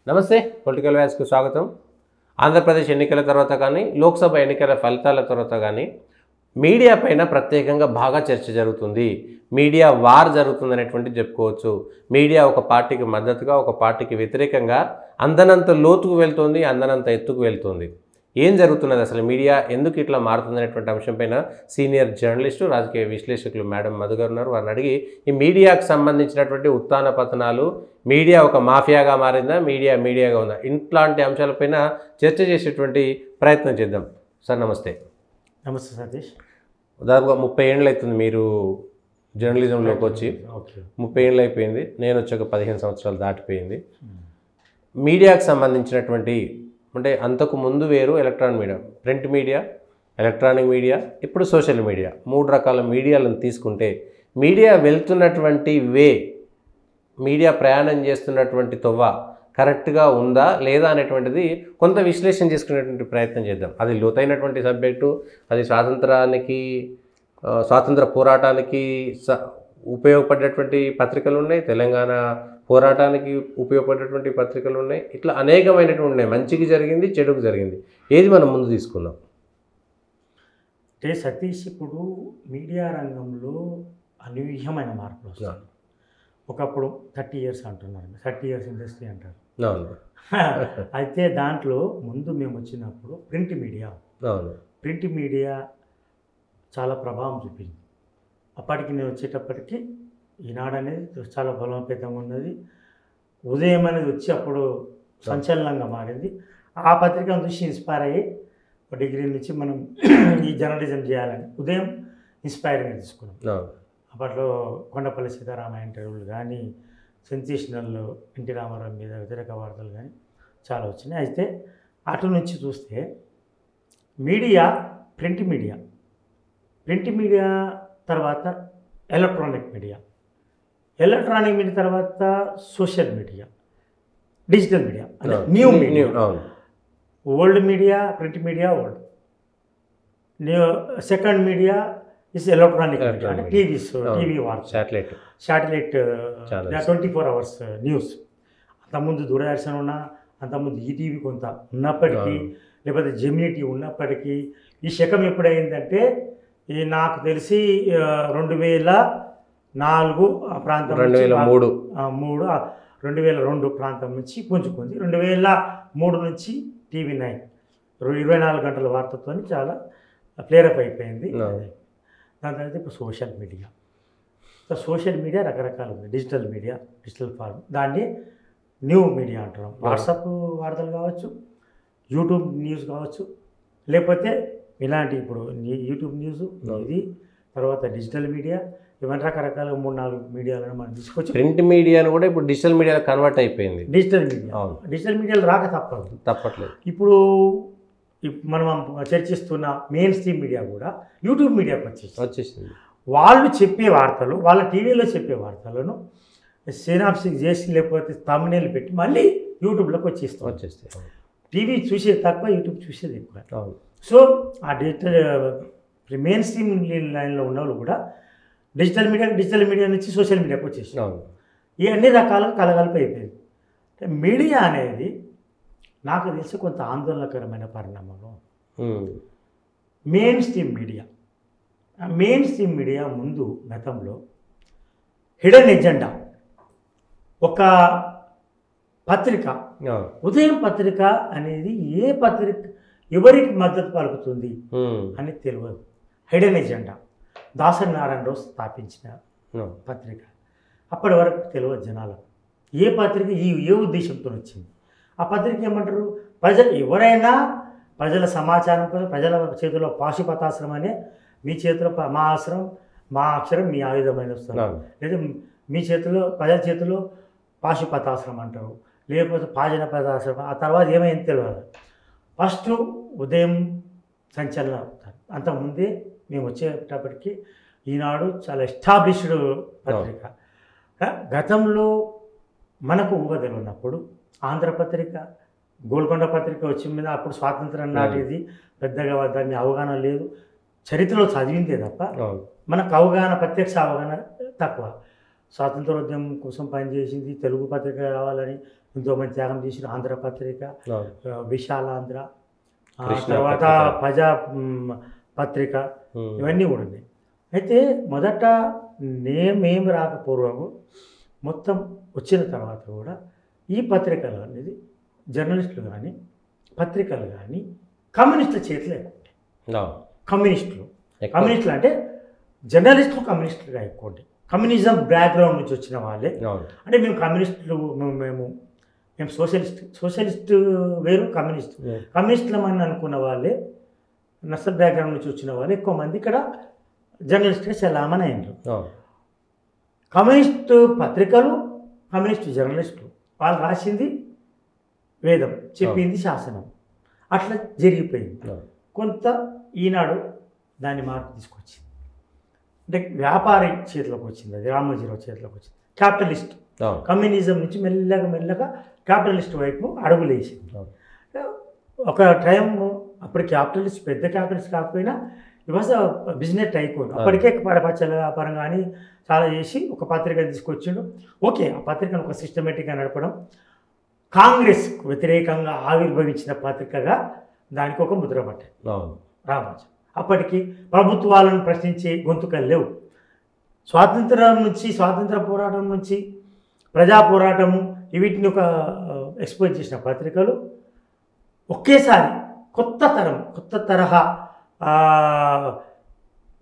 నమస్తే పొలిటికల్ వ్యాస్కు స్వాగతం. ఆంధ్రప్రదేశ్ ఎన్నికల తర్వాత కానీ లోక్సభ ఎన్నికల ఫలితాల తర్వాత కానీ మీడియా పైన ప్రత్యేకంగా బాగా చర్చ జరుగుతుంది. మీడియా వార్ జరుగుతుందనేటువంటిది చెప్పుకోవచ్చు. మీడియా ఒక పార్టీకి మద్దతుగా ఒక పార్టీకి వ్యతిరేకంగా అందనంత లోతుకు వెళ్తుంది, అందనంత ఎత్తుకు వెళ్తుంది. ఏం జరుగుతున్నది, అసలు మీడియా ఎందుకు ఇట్లా మారుతుందనేటువంటి అంశంపైన సీనియర్ జర్నలిస్టు రాజకీయ విశ్లేషకులు మేడం మధు గారు ఉన్నారు. వారిని అడిగి ఈ మీడియాకు సంబంధించినటువంటి ఉత్థాన పతనాలు, మీడియా ఒక మాఫియాగా మారిందా, మీడియాగా ఉందా, ఇట్లాంటి అంశాలపైన చర్చ చేసేటువంటి ప్రయత్నం చేద్దాం. సార్ నమస్తే. నమస్తే సతీష్. దాదాపుగా 30 ఏళ్ళు అవుతుంది మీరు జర్నలిజంలోకి వచ్చి. 30 ఏళ్ళు అయిపోయింది. నేను వచ్చాక 15 సంవత్సరాలు దాటిపోయింది. మీడియాకు సంబంధించినటువంటి అంటే అంతకు ముందు వేరు electronic media, print media, electronic media, ఇప్పుడు సోషల్ మీడియా, 3 రకాల మీడియాలను తీసుకుంటే మీడియా వెళ్తున్నటువంటి మీడియా ప్రయాణం చేస్తున్నటువంటి తొవ్వ కరెక్ట్గా ఉందా లేదా అనేటువంటిది కొంత విశ్లేషణ చేసుకునేటువంటి ప్రయత్నం చేద్దాం. అది లోతైనటువంటి సబ్జెక్టు. అది స్వాతంత్ర పోరాటానికి ఉపయోగపడేటువంటి పత్రికలు ఉన్నాయి, తెలంగాణ పోరాటానికి ఉపయోగపడేటువంటి పత్రికలు ఉన్నాయి, ఇట్లా అనేకమైనటువంటి ఉన్నాయి. మంచికి జరిగింది, చెడుకు జరిగింది. ఏది మనం ముందు తీసుకుందాం అంటే సతీష్, ఇప్పుడు మీడియా రంగంలో అనూహ్యమైన మార్పులు వస్తాయి. ఒకప్పుడు 30 years అంటున్నారు, 30 years ఇండస్ట్రీ అంటారు. అయితే దాంట్లో ముందు మేము వచ్చినప్పుడు ప్రింట్ మీడియా చాలా ప్రభావం చూపింది. అప్పటికి నేను వచ్చేటప్పటికి ఈనాడు అనేది చాలా బలోపేతంగా ఉన్నది. ఉదయం అనేది వచ్చి అప్పుడు సంచలనంగా మారింది. ఆ పత్రికను చూసి ఇన్స్పైర్ అయ్యి డిగ్రీ నుంచి మనం ఈ జర్నలిజం చేయాలని ఉదయం ఇన్స్పైరింగ్గా తీసుకున్నాం. అప్పట్లో కొండపల్లి సీతారామ ఇంటర్వ్యూలు కానీ, సెన్సేషనల్ ఎన్టీ రామారావు మీద వ్యతిరేక వార్తలు కానీ చాలా వచ్చినాయి. అయితే అటు నుంచి చూస్తే ప్రింట్ మీడియా తర్వాత ఎలక్ట్రానిక్ మీడియా తర్వాత సోషల్ మీడియా, డిజిటల్ మీడియా, అంటే new media. Old media, print media old. Second media is electronic media, అంటే టీవీ వార్త, శాటిలైట్ 24 hours న్యూస్. అంతకుముందు దూరదర్శన్ ఉన్నా, అంతకుముందు ఈటీవీ కొంత ఉన్నప్పటికీ, లేకపోతే జెమినీ టీవీ ఉన్నప్పటికీ, ఈ శకం ఎప్పుడైందంటే నాకు తెలిసి 2004 ప్రాంతం, 2002 ప్రాంతం నుంచి పుంజుకుంది. 2003 నుంచి TV9 24 గంటల వార్తతో చాలా ఫ్లేరప్ అయిపోయింది. దాని తర్వాత ఇప్పుడు సోషల్ మీడియా రకరకాలు ఉంది. డిజిటల్ ఫార్మ్, దాన్ని న్యూ మీడియా అంటున్నాం. వాట్సాప్ వార్తలు కావచ్చు, యూట్యూబ్ న్యూస్ కావచ్చు, లేకపోతే ఇలాంటి ఇప్పుడు యూట్యూబ్ న్యూస్, ఇది తర్వాత డిజిటల్ మీడియా, ఇవన్నీ రకరకాల 3-4 మీడియాలను మనం తీసుకోవచ్చు. ప్రింట్ మీడియాను కూడా ఇప్పుడు డిజిటల్ మీడియా కన్వర్ట్ అయిపోయింది. డిజిటల్ మీడియాలు రాక తప్పట్లేదు. ఇప్పుడు మనం చర్చిస్తున్న మెయిన్ స్ట్రీమ్ మీడియా కూడా యూట్యూబ్ మీడియాకి వచ్చేసింది. వాళ్ళు చెప్పే వార్తలు, వాళ్ళ టీవీలో చెప్పే వార్తలను సినాప్సిస్ చేసి లేకపోతే థంబ్నెయిల్ పెట్టి మళ్ళీ యూట్యూబ్లోకి వచ్చేస్తాయి. టీవీ చూసేది తక్కువ, యూట్యూబ్ చూసేది ఎక్కువ. సో ఆ డిజిటల్ మెయిన్ స్ట్రీమ్ లైన్లో ఉన్న వాళ్ళు కూడా డిజిటల్ మీడియా నుంచి సోషల్ మీడియాకి వచ్చేసారు. ఈ అన్ని రకాలుగా కలగలిపి అయిపోయింది. మీడియా అనేది నాకు తెలిసి కొంత ఆందోళనకరమైన పరిణామం. మెయిన్ స్ట్రీమ్ మీడియా ముందు గతంలో హిడెన్ ఎజెండా, ఒక పత్రిక, ఉదయం పత్రిక అనేది ఏ పత్రిక ఎవరికి మద్దతు పలుకుతుంది అని తెలియదు. హిడెన్ ఎజెండా దాసరి నారాయణరావు స్థాపించిన పత్రిక. అప్పటి వరకు తెలియదు జనాలకు ఏ పత్రిక ఏ ఉద్దేశంతో వచ్చింది. ఆ పత్రిక ఏమంటారు, ఎవరైనా ప్రజల సమాచారం కోసం ప్రజల చేతిలో పాశుపతాశ్రం అనే, మీ చేతిలో మా అక్షరం మీ ఆయుధమైన వస్తారు, లేదా మీ చేతిలో ప్రజల చేతిలో పాశుపతాశ్రం అంటారు, లేకపోతే పాజనపతాశ్రం. ఆ తర్వాత ఏమైంది తెలియదు. ఫస్ట్ ఉదయం సంచలనం అవుతారు. అంతకుముందే మేము వచ్చేటప్పటికి ఈనాడు చాలా ఎస్టాబ్లిష్డ్ పత్రిక. గతంలో మనకు ఊహ తెలియనప్పుడు ఆంధ్రపత్రిక, గోల్కొండ పత్రిక వచ్చిన మీద అప్పుడు స్వాతంత్రం నాటిది, పెద్దగా దాన్ని అవగాహన లేదు. చరిత్రలో చదివిందే తప్ప మనకు అవగాహన, ప్రత్యక్ష అవగాహన తక్కువ. స్వాతంత్రోద్యమం కోసం పనిచేసింది. తెలుగు పత్రిక రావాలని ఎంతోమంది త్యాగం చేసిన ఆంధ్రపత్రిక, విశాలాంధ్ర, తర్వాత ప్రజా పత్రిక, ఇవన్నీ కూడా ఉన్నాయి. అయితే మొదట మేము రాకపూర్వము మొత్తం వచ్చిన తర్వాత కూడా ఈ పత్రికలు అనేది జర్నలిస్టులు కానీ పత్రికలు కానీ కమ్యూనిస్టుల చేతిలో ఎక్కువ. కమ్యూనిస్టులు అంటే జర్నలిస్టులు కమ్యూనిస్టులుగా ఎక్కువ ఉంటాయి. కమ్యూనిజం బ్యాక్గ్రౌండ్ నుంచి వచ్చిన వాళ్ళే. అంటే మేము కమ్యూనిస్టులు, మేము సోషలిస్ట్ వేరు, కమ్యూనిస్టులమని అనుకున్న వాళ్ళే, నక్సల్ బ్యాక్గ్రౌండ్ నుంచి వచ్చిన వాళ్ళు ఎక్కువ మంది ఇక్కడ జర్నలిస్ట్గా చెల్లామని అయినారు. కమ్యూనిస్టు పత్రికలు, కమ్యూనిస్టు జర్నలిస్టులు వాళ్ళు రాసింది వేదం, చెప్పింది శాసనం, అట్లా జరిగిపోయింది. కొంత ఈనాడు దాన్ని మార్పు తీసుకొచ్చింది. అంటే వ్యాపారి చేతిలోకి వచ్చింది, అది రామోజీరావు చేతిలోకి వచ్చింది. క్యాపిటలిస్ట్ కమ్యూనిజం నుంచి మెల్లగా క్యాపిటలిస్ట్ వైపు అడుగులేసింది. ఒక టైం అప్పుడు క్యాపిటలిస్ట్, పెద్ద క్యాపిటలిస్ట్ కాకపోయినా ఇవాళ బిజినెస్ అయిపోయింది. అప్పటికే పచ్చల వ్యాపారం కానీ చాలా చేసి ఒక పత్రిక తీసుకొచ్చిండు. ఓకే, ఆ పత్రికను ఒక సిస్టమేటిక్గా నడపడం, కాంగ్రెస్కు వ్యతిరేకంగా ఆవిర్భవించిన పత్రికగా దానికి ఒక ముద్ర పట్టాయి రామోజీ. అప్పటికి ప్రభుత్వాలను ప్రశ్నించే గొంతుకలు లేవు. స్వాతంత్ర పోరాటం నుంచి ప్రజా పోరాటము వీటిని ఒక ఎక్స్పోజ్ చేసిన పత్రికలు ఒకేసారి కొత్త తరహా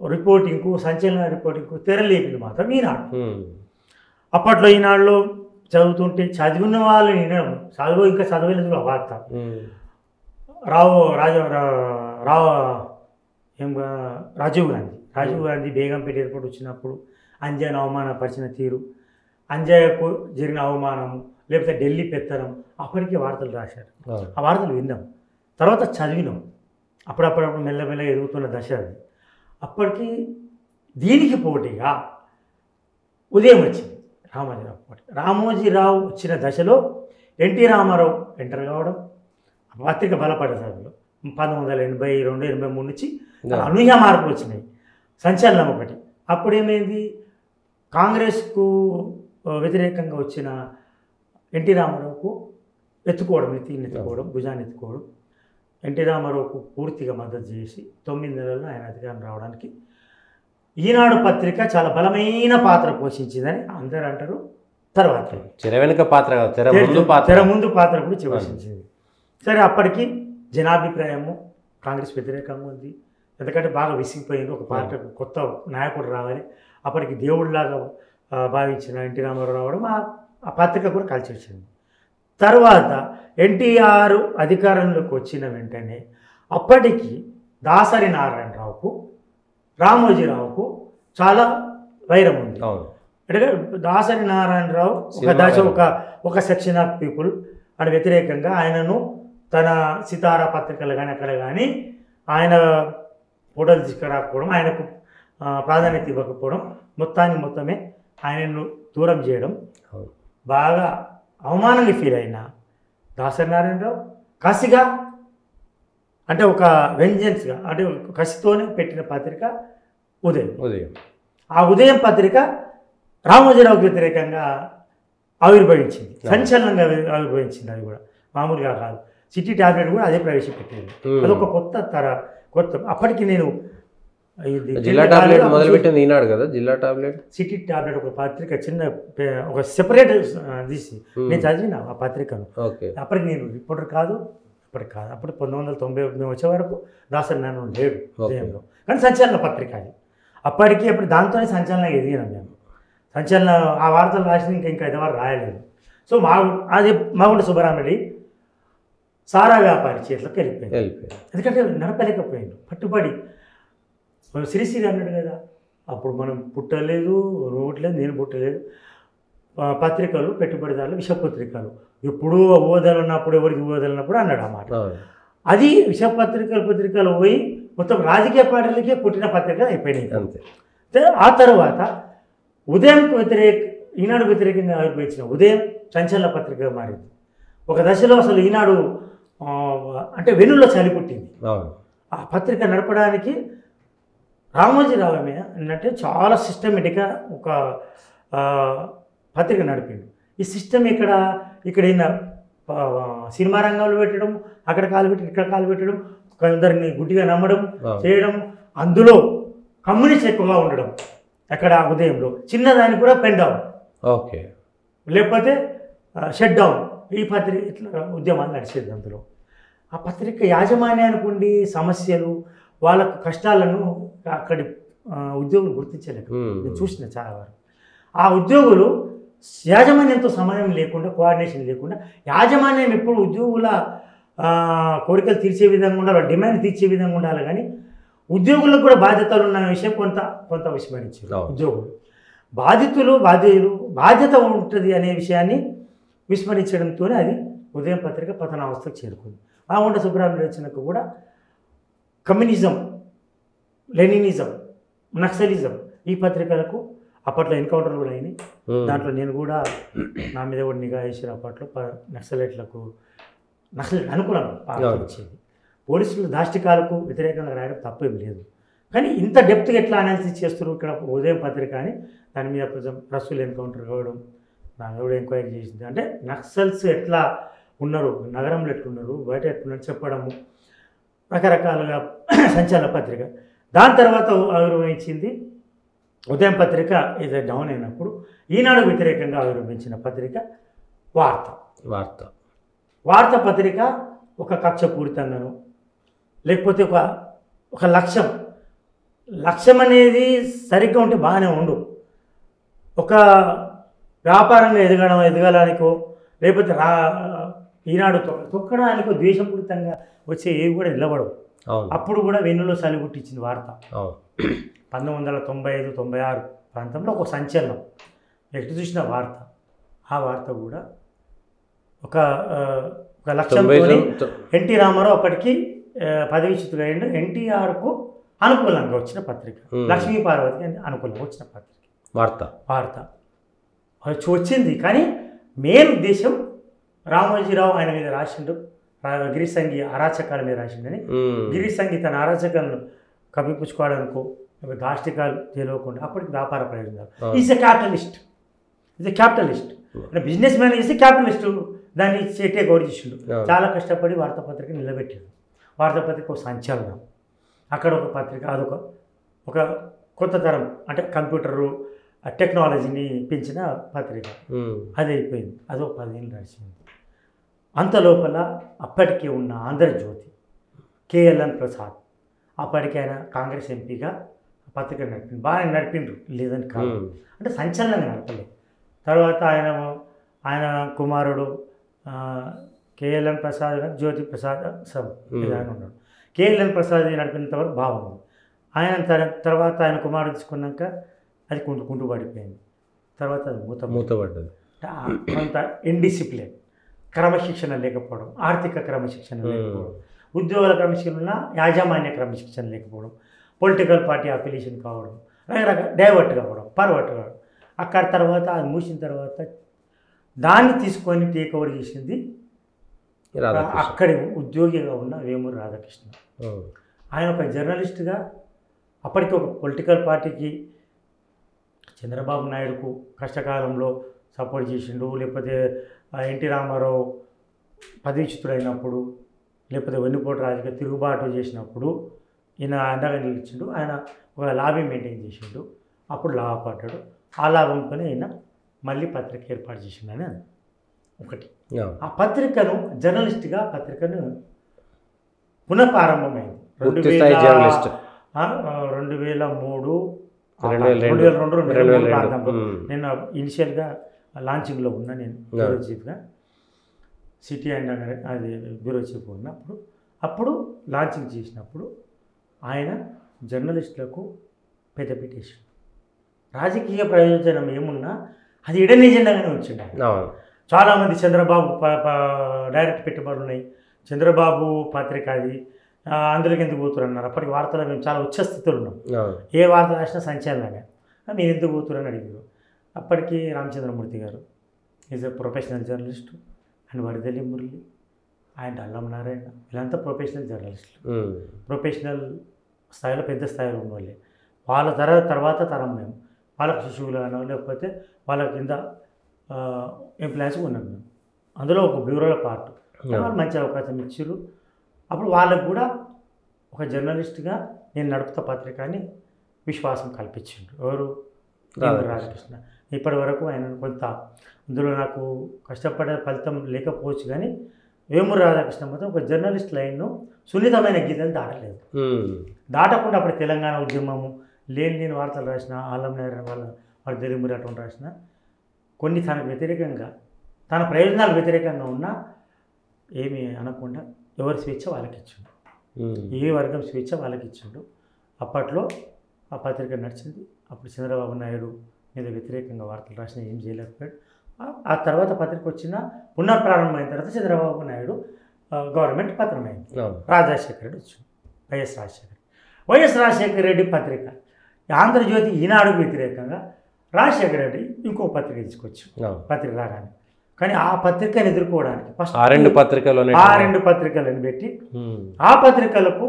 రిపోర్టింగ్కు, సంచలన రిపోర్టింగ్కు తెరలేపింది మాత్రం ఈనాడు. అప్పట్లో ఈనాడులో చదువుతుంటే చదివిన వాళ్ళని వినడం, ఇంకా చదవలేదు వార్త. రాజీవ్ గాంధీ బేగంపేట ఎయిర్పోర్ట్ వచ్చినప్పుడు అంజయ్యను అవమానపరిచిన తీరు, అంజయ్యకు జరిగిన అవమానము, లేకపోతే ఢిల్లీ పెత్తనం, అప్పటికే వార్తలు రాశారు. ఆ వార్తలు విన్నాం, తర్వాత చదివినాం. అప్పుడప్పుడు మెల్లమెల్లగా ఎదుగుతున్న దశ అది. అప్పటికి దీనికి పోటీగా ఉదయం వచ్చింది రామోజీరావు వచ్చిన దశలో ఎన్టీ రామారావు ఎంటర్ కావడం, పత్రిక బలపడే సమయంలో 1982, 83 నుంచి అనూహ్య మార్పులు వచ్చినాయి. సంచలనం ఒకటి. అప్పుడేమైంది, కాంగ్రెస్కు వ్యతిరేకంగా వచ్చిన ఎన్టీ రామారావుకు ఎత్తుకోవడం, భుజాన్ని ఎత్తుకోవడం, ఎన్టీ రామారావుకు పూర్తిగా మద్దతు చేసి 9 నెలల్లో ఆయన అధికారం రావడానికి ఈనాడు పత్రిక చాలా బలమైన పాత్ర పోషించిందని అందరూ అంటారు. తర్వాత తెర ముందు పాత్ర కూడా పోషించింది. సరే, అప్పటికి జనాభిప్రాయము కాంగ్రెస్ వ్యతిరేకంగా ఉంది. ఎందుకంటే బాగా విసిగిపోయింది, ఒక పార్టీకి కొత్త నాయకుడు రావాలి. అప్పటికి దేవుడిలాగా భావించిన ఎన్టీ రామారావు రావడం ఆ పత్రిక కూడా కలిసి వచ్చింది. తర్వాత ఎన్టీఆర్ అధికారంలోకి వచ్చిన వెంటనే అప్పటికి దాసరి నారాయణరావుకు, రామోజీరావుకు చాలా వైరం ఉంది. అంటే దాసరి నారాయణరావు ఒక సెక్షన్ ఆఫ్ పీపుల్ అని వ్యతిరేకంగా ఆయనను తన సితారా పత్రికలు కానీ అక్కడ కానీ ఆయన ఫోటోలు తీసుకురాకపోవడం, ఆయనకు ప్రాధాన్యత ఇవ్వకపోవడం, మొత్తమే ఆయనను దూరం చేయడం, బాగా అవమానంగా ఫీల్ అయిన దాసరి నారాయణరావు కసిగా, అంటే ఒక వెంజెన్స్గా, అంటే కసితోనే పెట్టిన పత్రిక ఉదయం. ఆ ఉదయం పత్రిక రామోజీరావుకి వ్యతిరేకంగా ఆవిర్భవించింది, సంచలనంగా ఆవిర్భవించింది. అది కూడా మామూలుగా కాదు. సిటీ టాబ్లెట్ కూడా అదే ప్రవేశపెట్టింది. అదొక కొత్త అప్పటికి నేను జిల్లా టాబ్లెట్ మొదలుపెట్టింది ఈనాడు కదా. జిల్లా టాబ్లెట్, సిటీ టాబ్లెట్ ఒక పత్రిక, ఒక సెపరేట్ తీసి నేను చదివిన ఆ పత్రికను. అప్పటికి నేను రిపోర్టర్ కాదు, అప్పుడు 1990 వచ్చే వరకు దాసరి నారాయణ లేడు ఉదయంలో. కానీ సంచలన పత్రిక అది. అప్పటికి దాంతోనే సంచలనం ఎదిగినాం మేము. ఆ వార్తలు రాసిన ఇంకా ఇదివరకు రాయలేదు. సో మాగుంట సుబ్బరామరెడ్డి సారా వ్యాపారి చేతిలోకి వెళ్ళిపోయింది. ఎందుకంటే నడపలేకపోయింది, పట్టుబడి. శ్రీశ్రీ అన్నాడు కదా, అప్పుడు మనం పుట్టలేదు, నువ్వుట్లేదు, నేను పుట్టలేదు, పత్రికలు పెట్టుబడిదారులు విషపత్రికలు ఎప్పుడూ ఓదలున్నప్పుడు, ఎవరికి ఓదలున్నప్పుడు అన్నాడు అన్నమాట. అది పత్రికలు పోయి మొత్తం రాజకీయ పార్టీలకే పుట్టిన పత్రికలు అయిపోయినాయి అంతే. ఆ తర్వాత ఉదయంకు ఈనాడు వ్యతిరేకంగా ఆవిర్భవించిన ఉదయం సంచలన పత్రికగా మారింది. ఒక దశలో అసలు ఈనాడు అంటే వెన్నుల్లో చలి పుట్టింది. ఆ పత్రిక నడపడానికి రామోజీరావు అంటే చాలా సిస్టమేటిక్గా ఒక పత్రిక నడిపిండు. ఈ సిస్టమ్ ఇక్కడ ఈయన సినిమా రంగంలో పెట్టడం, అక్కడ కాలు పెట్టడం, ఇక్కడ కాలు పెట్టడం, కొందరిని గుడ్డిగా నమ్మడం చేయడం, అందులో కమ్యూనిస్ట్ ఎక్కువగా ఉండడం, ఎక్కడ ఉదయంలో చిన్నదానికి కూడా పెన్ డౌన్, ఓకే, లేకపోతే షట్ డౌన్, ఈ పత్రిక ఇట్లా ఉద్యమాలు నడిచేది. అందులో ఆ పత్రిక యాజమాన్యానికి ఉండి సమస్యలు, వాళ్ళ కష్టాలను అక్కడి ఉద్యోగులు గుర్తించలేక నేను చూసిన చాలా వరకు. ఆ ఉద్యోగులు యాజమాన్యంతో సమన్వయం లేకుండా, కోఆర్డినేషన్ లేకుండా, యాజమాన్యం ఎప్పుడు ఉద్యోగుల కోరికలు తీర్చే విధంగా ఉండాలి, డిమాండ్ తీర్చే విధంగా ఉండాలి, కానీ ఉద్యోగులకు కూడా బాధ్యతలు ఉన్న విషయం కొంత విస్మరించారు. ఉద్యోగులు బాధ్యత ఉంటుంది అనే విషయాన్ని విస్మరించడంతోనే అది ఉదయం పత్రిక పతనావస్థకు చేరుకుంది. ఆగుంట సుబ్రహ్మణ్య రచనకు కూడా కమ్యూనిజం, లెనినిజం, నక్సలిజం ఈ పత్రికలకు అప్పట్లో ఎన్కౌంటర్లు కూడా అయినాయి. దాంట్లో నేను కూడా నా మీద కూడా నిఘా వేసిన అప్పట్లో నక్సలైట్ అనుకూలంగా వచ్చేది. పోలీసులు దాష్టికాలకు వ్యతిరేకంగా రాయడం తప్పేం లేదు, కానీ ఇంత డెప్త్గా ఎట్లా అనాలిసిస్ చేస్తున్నారు ఇక్కడ ఉదయం పత్రిక అని దాని మీద రసూల్ ఎన్కౌంటర్ కావడం, దాని కూడా ఎంక్వైరీ చేసింది. అంటే నక్సల్స్ ఎట్లా ఉన్నారు, నగరంలో ఎట్లున్నారు, బయట ఎట్లున్నారు చెప్పడము, రకరకాలుగా సంచలన పత్రిక. దాని తర్వాత ఆవిర్భవించింది ఉదయం పత్రిక. ఇది డౌన్ అయినప్పుడు ఈనాడు వ్యతిరేకంగా ఆవిర్భవించిన పత్రిక వార్త పత్రిక. ఒక కక్షపూరితంగాను, లేకపోతే ఒక లక్ష్యం అనేది సరిగ్గా ఉంటే బాగానే ఉండు. ఒక వ్యాపారంగా ఎదగడానికో, లేకపోతే ఈనాడు తొక్కడానికో ద్వేషపూరితంగా వచ్చే ఏవి కూడా నిలబడవు. అప్పుడు కూడా వెన్నులో సలిగుట్టించింది వార్త. 1995-96 ప్రాంతంలో ఒక సంచలనం ఎటు చూసిన వార్త. ఆ వార్త కూడా ఒక లక్ష్యంతో ఎన్టీ రామారావు అప్పటికి పదవీచ్యుతుడైండు. ఎన్టీఆర్కు అనుకూలంగా వచ్చిన పత్రిక, లక్ష్మీ పార్వతికి అనుకూలంగా వచ్చిన పత్రిక వార్త వచ్చింది. కానీ మెయిన్ ఉద్దేశం రామోజీరావు ఆయన మీద రాసిండు, గిరిసంగి అరాచకాల మీద రాసిండని. గిరిసంగి తన అరాచకాలను కప్పిపుచ్చుకోవడానికో, దాష్టికాలు తెలియకుండా అప్పటికి వ్యాపార ప్రయోజనాలు. ఈజ్ ఎ క్యాపిటలిస్ట్ అంటే బిజినెస్ మ్యాన్ చేసి క్యాపిటలిస్టు దాన్ని టేక్ ఓవర్ చేసిండు. చాలా కష్టపడి వార్తాపత్రిక నిలబెట్టాడు. వార్తాపత్రిక ఒక సంచలనం. అక్కడ ఒక పత్రిక, ఒక కొత్త తరం అంటే కంప్యూటరు టెక్నాలజీని పెంచిన పత్రిక. అది అయిపోయింది. అదో 10 ఏళ్ళు నడిచింది. అంత లోపల అప్పటికే ఉన్న ఆంధ్రజ్యోతి కేఎల్ఎన్ ప్రసాద్, అప్పటికి ఆయన కాంగ్రెస్ ఎంపీగా పత్రిక నడిపింది. బాగా నడిపిండ్రు, లేదని కాదు, అంటే సంచలనంగా నడపలేదు. తర్వాత ఆయన కుమారుడు కేఎల్ఎన్ ప్రసాద్ గారు, జ్యోతి ప్రసాద్ ఆయన ఉన్నాడు. కేఎల్ఎన్ ప్రసాద్ నడిపినంత వరకు బాగుంది. ఆయన తర్వాత ఆయన కుమారుడు తీసుకున్నాక అది కుంటు పడిపోయింది. తర్వాత అది మూతపడ్డది. కొంత ఇండిసిప్లిన్, క్రమశిక్షణ లేకపోవడం, ఆర్థిక క్రమశిక్షణ లేకపోవడం, ఉద్యోగుల క్రమశిక్షణ, యాజమాన్య క్రమశిక్షణ లేకపోవడం, పొలిటికల్ పార్టీ అఫిలియేషన్ కావడం, రకరకాల డైవర్ట్ కావడం, పర్వర్ట్ కావడం. అక్కడ తర్వాత అది మూసిన తర్వాత దాన్ని తీసుకొని టేక్ ఓవర్ చేసింది అక్కడి ఉద్యోగిగా ఉన్న వేమూరి రాధాకృష్ణ. ఆయన ఒక జర్నలిస్ట్గా అప్పటికి ఒక పొలిటికల్ పార్టీకి, చంద్రబాబు నాయుడుకు కష్టకాలంలో సపోర్ట్ చేసిండు, లేకపోతే ఎన్టీ రామారావు పదవీచ్యుతుడైనప్పుడు, లేకపోతే వెన్నుపోటు రాజకీయ తిరుగుబాటు చేసినప్పుడు ఈయన అండగా నిలిచిండు. ఆయన ఒక లాభం మెయింటైన్ చేసిండు. అప్పుడు లాభపడ్డాడు. ఆ లాభంతోనే ఆయన మళ్ళీ పత్రిక ఏర్పాటు చేసిండని ఒకటి. ఆ పత్రికను జర్నలిస్ట్గా పత్రికను పునఃప్రారంభమైంది 2003-2002 ప్రాంతంలో. నేను ఇనిషియల్గా లాంచింగ్లో ఉన్నా, నేను బ్యూరో చీఫ్గా, సిటీ అండ్ అది బ్యూరో చీఫ్ ఉన్నప్పుడు. అప్పుడు లాంచింగ్ చేసినప్పుడు ఆయన జర్నలిస్టులకు పెద్దపీట వేసాడు. రాజకీయ ప్రయోజనం ఏమున్నా అది ఇడన్ ఎజెండాగానే వచ్చింది. చాలామంది చంద్రబాబు డైరెక్ట్ పెట్టుబడులు ఉన్నాయి, చంద్రబాబు పత్రిక అది, అందులోకి ఎందుకు పోతున్నారు అన్నారు. అప్పటికి వార్తలు మేము చాలా ఉచ్చ స్థితిలో ఉన్నాం. ఏ వార్త రాసినా సంచలనంగా మీరు ఎందుకు పోతున్నారని అడిగారు. అప్పటికి Ramachandramurthy garu is a professional journalist, and Varidalli Murali, and Allam Narayana, వీళ్ళంతా ప్రొఫెషనల్ జర్నలిస్టులు. ప్రొఫెషనల్ స్థాయిలో పెద్ద స్థాయిలో ఉన్నవాళ్ళే. వాళ్ళ తర్వాత తరం మేము వాళ్ళకు శిశువులు అనో, లేకపోతే వాళ్ళ కింద ఎంప్లాయీస్ ఉన్నాం మేము. అందులో ఒక బ్యూరోల పార్ట్. వాళ్ళు మంచి అవకాశం ఇచ్చారు. అప్పుడు వాళ్ళకు కూడా ఒక జర్నలిస్ట్గా నేను నడుపుతా పత్రిక అని విశ్వాసం కల్పించిండు. ఎవరు? రాధాకృష్ణ. ఇప్పటి వరకు ఆయన కొంత అందులో నాకు కష్టపడే ఫలితం లేకపోవచ్చు, కానీ వేమూరి రాధాకృష్ణ మాత్రం ఒక జర్నలిస్ట్ లైన్ను సున్నితమైన గీతలు దాటలేదు. దాటకుండా అప్పుడు తెలంగాణ ఉద్యమము లేని వార్తలు రాసిన, ఆలం నారాయణ వాళ్ళ తెలుగురి అటువంటి రాసిన కొన్ని తనకు వ్యతిరేకంగా, తన ప్రయోజనాలకు వ్యతిరేకంగా ఉన్నా ఏమీ అనకుండా ఎవరి స్వేచ్ఛ వాళ్ళకి ఇచ్చిండు. ఏ వర్గం స్వేచ్ఛ వాళ్ళకి ఇచ్చిండు. అప్పట్లో ఆ పత్రిక నడిచింది. అప్పుడు చంద్రబాబు నాయుడు మీద వ్యతిరేకంగా వార్తలు రాసిన ఏం చేయలేకపోయాడు. ఆ తర్వాత పత్రిక వచ్చిన పునఃప్రారంభమైన తర్వాత చంద్రబాబు నాయుడు గవర్నమెంట్ పత్రమైంది. రాజశేఖర రెడ్డి వచ్చింది. వైఎస్ రాజశేఖర రెడ్డి పత్రిక ఆంధ్రజ్యోతి ఈనాడుకు వ్యతిరేకంగా రాజశేఖర రెడ్డి ఇంకో పత్రిక తీసుకొచ్చి పత్రిక రాగానే. కానీ ఆ పత్రికను ఎదుర్కోవడానికి ఫస్ట్ ఆ రెండు పత్రికలను పెట్టి ఆ పత్రికలకు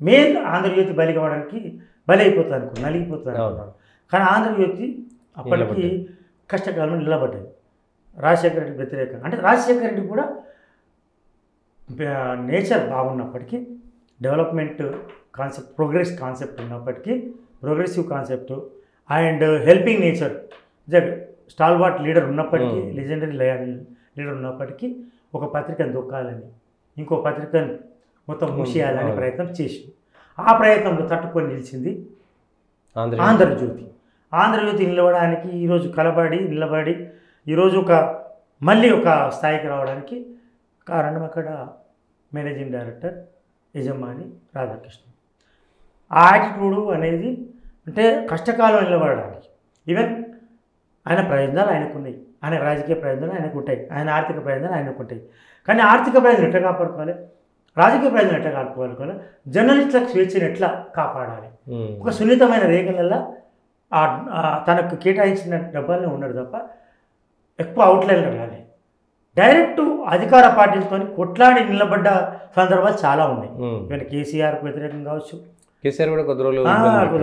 మెయిన్ ఆంధ్రజ్యోతి బలి కావడానికి బలి అయిపోతుంది అనుకున్నారు, నలిగిపోతుంది అనుకున్నారు. కానీ ఆంధ్రజ్యోతి అప్పటికి కష్టకాలంలో నిలబడ్డది రాజశేఖర రెడ్డి వ్యతిరేకంగా. అంటే రాజశేఖర రెడ్డి కూడా నేచర్ బాగున్నప్పటికీ, డెవలప్మెంట్ కాన్సెప్ట్, కాన్సెప్ట్ ఉన్నప్పటికీ, progressive concept and helping nature, stalwart leader ఉన్నప్పటికీ, లెజెండరీ లీడర్ ఉన్నప్పటికీ ఒక పత్రికను దొక్కాలని, ఇంకో పత్రికను మొత్తం మూసేయాలని ప్రయత్నం చేసి, ఆ ప్రయత్నంలో తట్టుకొని నిలిచింది ఆంధ్రజ్యోతి. ఆంధ్రజ్యోతి నిలవడానికి ఈరోజు నిలబడి ఈరోజు మళ్ళీ ఒక స్థాయికి రావడానికి కారణం అక్కడ మేనేజింగ్ డైరెక్టర్ యజమాని రాధాకృష్ణ. ఆ యాటిట్యూడు అనేది అంటే కష్టకాలం నిలబడడానికి, ఈవెన్ ఆయన ప్రయోజనాలు ఆయనకున్నాయి, ఆయన రాజకీయ ప్రయోజనాలు ఆయనకు ఉంటాయి, ఆయన ఆర్థిక ప్రయోజనాలు ఆయనకు ఉంటాయి. కానీ ఆర్థిక ప్రయోజనం ఎట్లా కాపాడుకోవాలి, రాజకీయ ప్రయోజనం ఎట్లా కాపాడుకోవాలి, జర్నలిస్టులకు స్వేచ్ఛను ఎట్లా కాపాడాలి, ఒక సున్నితమైన రేఖలలో తనకు కేటాయించిన డబ్బాలనే ఉన్నాడు తప్ప ఎక్కువ అవుట్లైన్లు రాలి. డైరెక్ట్ అధికార పార్టీలతో కొట్లాడి నిలబడ్డ సందర్భాలు చాలా ఉన్నాయి. ఈవెన్ కేసీఆర్కు వ్యతిరేకంగా కావచ్చు, కేసీఆర్ కూడా కొద్ది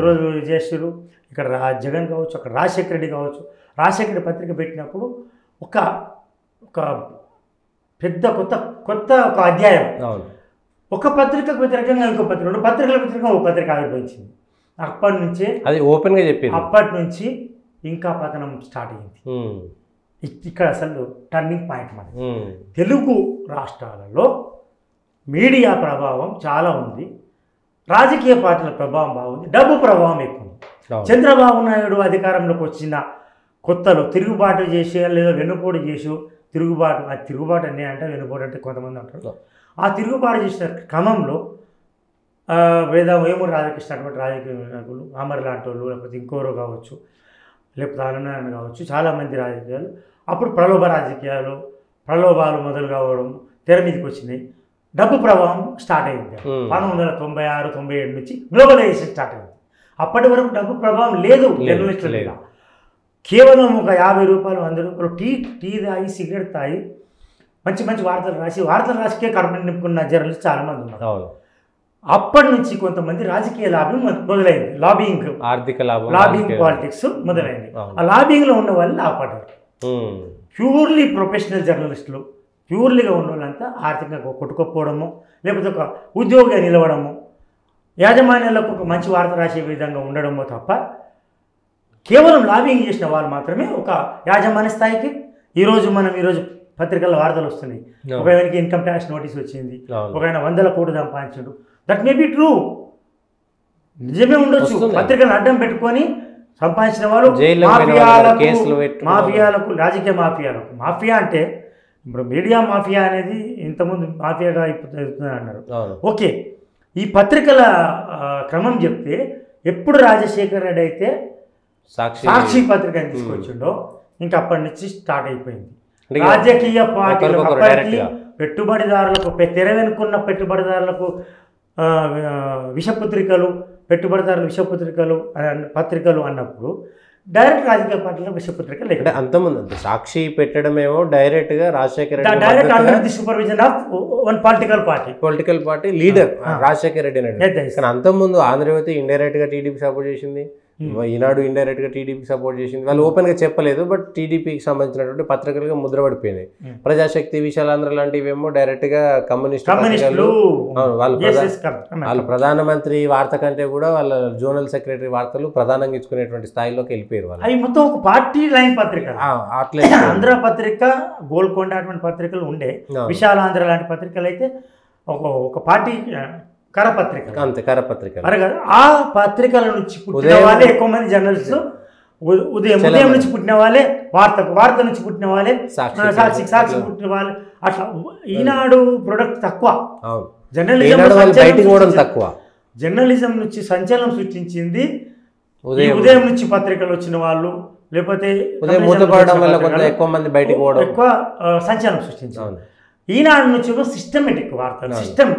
రోజులు చేస్తారు. ఇక్కడ జగన్ కావచ్చు, అక్కడ రాజశేఖర రెడ్డి కావచ్చు. రాజశేఖర రెడ్డి పత్రిక పెట్టినప్పుడు ఒక పెద్ద కొత్త ఒక అధ్యాయం. ఒక పత్రికకు వ్యతిరేకంగా ఇంకో పత్రిక, రెండు పత్రికల వ్యతిరేకంగా ఒక పత్రిక ఆవిర్భవించింది. అప్పటి నుంచే అది ఓపెన్గా చెప్పింది. అప్పటి నుంచి ఇంకా పతనం స్టార్ట్ అయింది. ఇక్కడ అసలు టర్నింగ్ పాయింట్ మనది. తెలుగు రాష్ట్రాలలో మీడియా ప్రభావం చాలా ఉంది, రాజకీయ పార్టీల ప్రభావం బాగుంది, డబ్బు ప్రభావం ఎక్కువ ఉంది. చంద్రబాబు నాయుడు అధికారంలోకి వచ్చిన కొత్తలో తిరుగుబాటు చేసి లేదా వెన్నుపోటు చేసి తిరుగుబాటు అన్నీ అంటే వెన్నుపోటు అంటే కొంతమంది అంటారు. ఆ తిరుగుబాటు చేసిన క్రమంలో వేమూరి రాధాకృష్ణ అటువంటి రాజకీయ నాయకులు, అమర్ లాంటి వాళ్ళు, లేకపోతే ఇంకోరు కావచ్చు, లేకపోతే ఆనందనారాయణ కావచ్చు, చాలామంది రాజకీయాలు అప్పుడు ప్రలోభాలు మొదలు కావడం తెర మీదకి వచ్చినాయి. డబ్బు ప్రభావం స్టార్ట్ అయింది 1996-97 నుంచి గ్లోబలైజేషన్ స్టార్ట్ అయింది. అప్పటి వరకు డబ్బు ప్రభావం లేదు జర్నలిస్టుల మీద. కేవలం ఒక 50 రూపాయలు 100 రూపాయలు టీ తాగి సిగరెట్ తాగి మంచి వార్తలు రాసికే కడుపు నింపుకున్న జర్నలిస్ట్ చాలామంది ఉన్నారు. అప్పటి నుంచి కొంతమంది రాజకీయ లాబింగ్ మొదలైంది, ఆర్థిక లాబింగ్ పాలిటిక్స్ మొదలైంది. ఆ లాబింగ్లో ఉన్న వాళ్ళు ఆపడ్డారు. ప్యూర్లీ ప్రొఫెషనల్ జర్నలిస్టులు, ప్యూర్లీగా ఉన్న వాళ్ళంతా ఆర్థికంగా కొట్టుకోపోవడము, లేకపోతే ఒక ఉద్యోగిగా నిలవడము, యాజమాన్యాలకు ఒక మంచి వార్త రాసే విధంగా ఉండడమో తప్ప కేవలం లాబింగ్ చేసిన వాళ్ళు మాత్రమే ఒక యాజమాన్య స్థాయికి. ఈరోజు పత్రికల్లో వార్తలు వస్తున్నాయి, ఒక ఆయనకి ఇన్కమ్ ట్యాక్స్ నోటీస్ వచ్చింది, ఒక ఆయన 100 కోట్లు సంపాదించాడు. దట్ మే బి ట్రూ, నిజమే ఉండొచ్చు. పత్రికలను అడ్డం పెట్టుకొని సంపాదించిన వాళ్ళు మాఫియాలకు, రాజకీయ మాఫియా అంటే ఇప్పుడు మీడియా మాఫియా అనేది ఇంతకుముందు మాఫియాగా అయిపోతుంది అన్నారు. ఓకే, ఈ పత్రికల క్రమం చెప్తే ఎప్పుడు రాజశేఖర రెడ్డి అయితే సాక్షి పత్రికని తీసుకొచ్చిండో ఇంకా అప్పటి నుంచి స్టార్ట్ అయిపోయింది. రాజకీయ పార్టీలు అప్పటికి పెట్టుబడిదారులకు, తెర వెనుకున్న పెట్టుబడిదారులకు పత్రికలు అన్నప్పుడు డైరెక్ట్ రాజకీయ పార్టీలకు విషపత్రికలు లేక అంతమంది సాక్షి పెట్టడమేమో డైరెక్ట్గా Rajasekhara Reddy direct under the supervision of one political party leader Rajasekhara Reddy. కానీ అంతకుముందు ఆంధ్రజ్యోతి ఇండైరెక్ట్గా టీడీపీ సపోర్ట్ చేసింది, ఈనాడు ఇండైరెక్ట్గా టీడీపీకి సపోర్ట్ చేసింది. వాళ్ళు ఓపెన్గా చెప్పలేదు, బట్ టీడీపీకి సంబంధించినటువంటి పత్రికలుగా ముద్రపడిపోయినాయి. ప్రజాశక్తి, విశాలాంధ్ర లాంటివేమో డైరెక్ట్గా కమ్యూనిస్ట్ పత్రికలు. వాళ్ళు ప్రధానమంత్రి వార్త కంటే కూడా వాళ్ళ జోనల్ సెక్రటరీ వార్తలు ప్రధానంగా ఇచ్చుకునేటువంటి స్థాయిలోకి వెళ్ళిపోయారు వాళ్ళు. అవి మొత్తం ఒక పార్టీ లైన్ పత్రిక. అట్లే ఆంధ్ర పత్రిక, గోల్కొండ అటువంటి పత్రికలు ఉండే, విశాలాంధ్ర లాంటి పత్రికలు అయితే ఒక పార్టీ కరపత్రిక. అంతే, కరపత్రిక. ఆ పత్రికల నుంచి పుట్టిన వాళ్ళే ఎక్కువ మంది జర్నలిస్టు. ఉదయం నుంచి పుట్టిన వాళ్ళే వార్త నుంచి పుట్టిన వాళ్ళే సాక్షి పుట్టిన వాళ్ళే. అట్లా ఈనాడు ప్రొడక్ట్ తక్కువ, జర్నలిజం తక్కువ. జర్నలిజం నుంచి సంచలనం సృష్టించింది ఉదయం నుంచి పత్రికలు వచ్చిన వాళ్ళు, లేకపోతే ఎక్కువ సంచలనం సృష్టించారు. ఈనాడు నుంచి సిస్టమేటిక్ వార్తలు,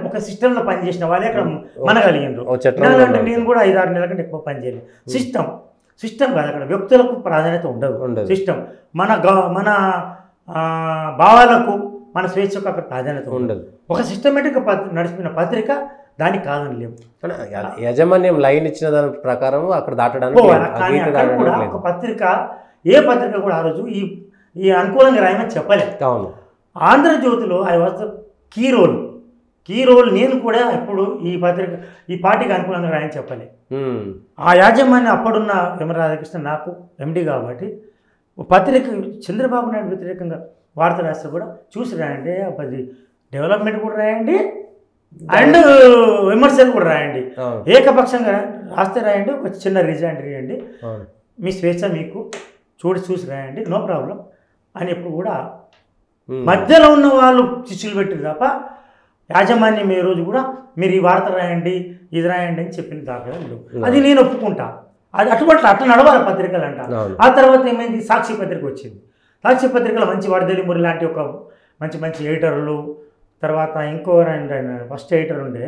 ఒక సిస్టంలో పనిచేసిన వాళ్ళే అక్కడ మనగలిగిండ్రు. నేను కూడా 5-6 నెలల కంటే ఎక్కువ పనిచేయలేదు. సిస్టమ్ కాదు, అక్కడ వ్యక్తులకు ప్రాధాన్యత ఉండదు. సిస్టమ్ మన భావాలకు, మన స్వేచ్ఛకు అక్కడ ప్రాధాన్యత ఉండదు. ఒక సిస్టమేటిక్ నడిచిన పత్రిక దానికి కాదని లేవు. యాజమాన్యం లైన్ ఇచ్చిన దాని ప్రకారం అక్కడ దాటడానికి కూడా ఒక పత్రిక, ఏ పత్రిక కూడా ఆ రోజు ఈ అనుకూలంగా రాయమని చెప్పలేదు. అవును. ఆంధ్రజ్యోతిలో I was the key role. నేను కూడా ఇప్పుడు ఈ పార్టీకి అనుకూలంగా రాయని చెప్పలే. ఆ యాజమాన్యం అప్పుడున్న ఎం రాధాకృష్ణ నాకు ఎండి కాబట్టి పత్రిక చంద్రబాబు నాయుడు వ్యతిరేకంగా వార్త రాస్తే కూడా చూసి రాయండి, అది డెవలప్మెంట్ కూడా రాయండి అండ్ విమర్శలు కూడా రాయండి. ఏకపక్షంగా రాస్తే రాయండి, ఒక చిన్న రిజైన్ రాయండి, మీ స్వేచ్ఛ మీకు, చూసి రాయండి, నో ప్రాబ్లం అని ఎప్పుడు కూడా మధ్యలో ఉన్న వాళ్ళు చిచ్చులు పెట్టారు తప్ప యాజమాన్యం ఏ రోజు కూడా మీరు ఈ వార్త రాయండి, ఇది రాయండి అని చెప్పిన దాకా అది నేను ఒప్పుకుంటా. అది అట్లా నడవాలి పత్రికలు అంట. ఆ తర్వాత ఏమైంది, సాక్షి పత్రిక వచ్చింది. సాక్షి పత్రికలో మంచి వడదెలిమురి లాంటి ఒక మంచి ఎడిటర్లు, తర్వాత ఇంకో ఫస్ట్ ఎడిటర్ ఉండే,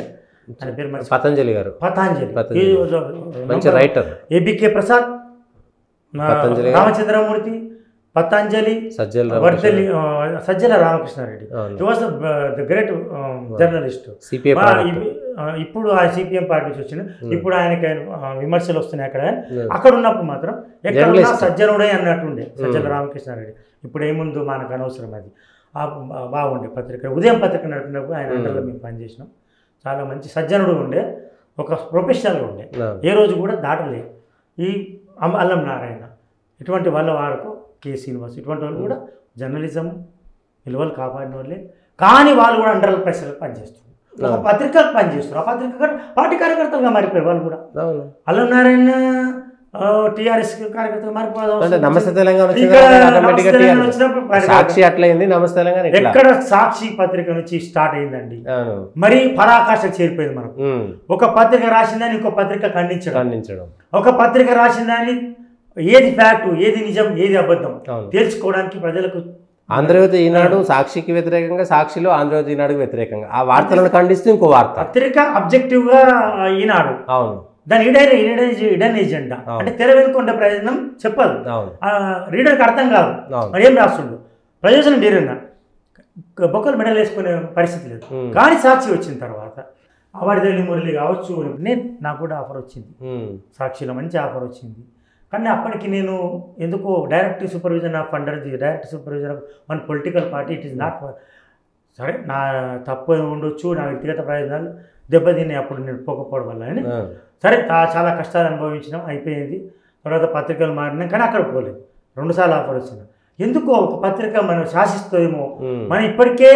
ఆయన పేరు Patanjali garu. Patanjali writer. ABK Prasad, Ramachandramurthy, Patanjali, Sajjala Ramakrishna Reddy. He was the great journalist. ఇప్పుడు ఆ సిపిఎం పార్టీ నుంచి వచ్చింది. ఇప్పుడు ఆయనకి విమర్శలు వస్తున్నాయి. అక్కడ ఉన్నప్పుడు మాత్రం ఎక్కడ సజ్జనుడే అన్నట్టుండే సజ్జల రామకృష్ణారెడ్డి. ఇప్పుడు ఏముందో మనకు అనవసరం, అది బాగుండే పత్రిక. ఉదయం పత్రిక నడిపినప్పుడు ఆయన అండర్లో మేము పనిచేసినాం. చాలా మంచి సజ్జనుడు ఉండే, ఒక ప్రొఫెషనల్గా ఉండే, ఏ రోజు కూడా దాటలే. ఈ అల్లం నారాయణ ఇటువంటి వాళ్ళ వారికి, కె శ్రీనివాస్ ఇటువంటి వాళ్ళు కూడా జర్నలిజం విలువలు కాపాడిన వాళ్ళే. కానీ వాళ్ళు కూడా అండర్ ప్రెషర్కి పనిచేస్తారు, ఒక పత్రికకు పనిచేస్తారు. ఆ పత్రిక పార్టీ కార్యకర్తలుగా మారిపోయారు వాళ్ళు కూడా. అల్లం నారాయణ టీఆర్ఎస్ కార్యకర్తలు మారిపోవడం. నమస్తే తెలంగాణ సాక్షి అట్లయింది. నమస్తే తెలంగాణ ఎక్కడ సాక్షి పత్రిక నుంచి స్టార్ట్ అయిందండి, మరి పరాకాష్ఠకు చేరిపోయింది. మనకు ఒక పత్రిక రాసిందని ఇంకో పత్రిక ఖండించడం, ఒక పత్రిక రాసిందని ఏది ఫ్యాక్ట్, ఏది నిజం, ఏది అబద్ధం తెలుసుకోవడానికి ప్రజలకు ఆంధ్రజ్యోతి ఈనాడు సాక్షికి వ్యతిరేకంగా, సాక్షిలో ఆంధ్రజ్యోతి ఈనాడుకి వ్యతిరేకంగా ఆ వార్తలను ఖండిస్తూ ఇంకో వార్త. పత్రిక అబ్జెక్టివ్గా ఈనాడు, అవును, దాని ఇడన్ ఎజెండా అంటే తెర వెనుకొండ ప్రయోజనం చెప్పదు, రీడర్కి అర్థం కాదు, మరి ఏం రాస్తుండు, ప్రయోజనం వేరేనా, బొక్కలు మెడల్ వేసుకునే పరిస్థితి లేదు. కానీ సాక్షి వచ్చిన తర్వాత అవార్డు మురళి కావచ్చు, నాకు కూడా ఆఫర్ వచ్చింది, సాక్షిలో మంచి ఆఫర్ వచ్చింది. కానీ అప్పటికి నేను ఎందుకో direct supervision of under the direct supervision of one political party, it is not, సరే నా తప్పు ఉండొచ్చు, నా వ్యక్తిగత ప్రయోజనాలు దెబ్బతిన్నాయి అప్పుడు నేను పోకపోవడం వల్ల అని. సరే చాలా కష్టాలు అనుభవించినాం, అయిపోయింది. తర్వాత పత్రికలు మారినాం, కానీ అక్కడ పోలేదు. 2 సార్లు ఆఫర్ వచ్చినాం. ఎందుకో ఒక పత్రిక మనం శాసిస్తుందేమో, మనం ఇప్పటికే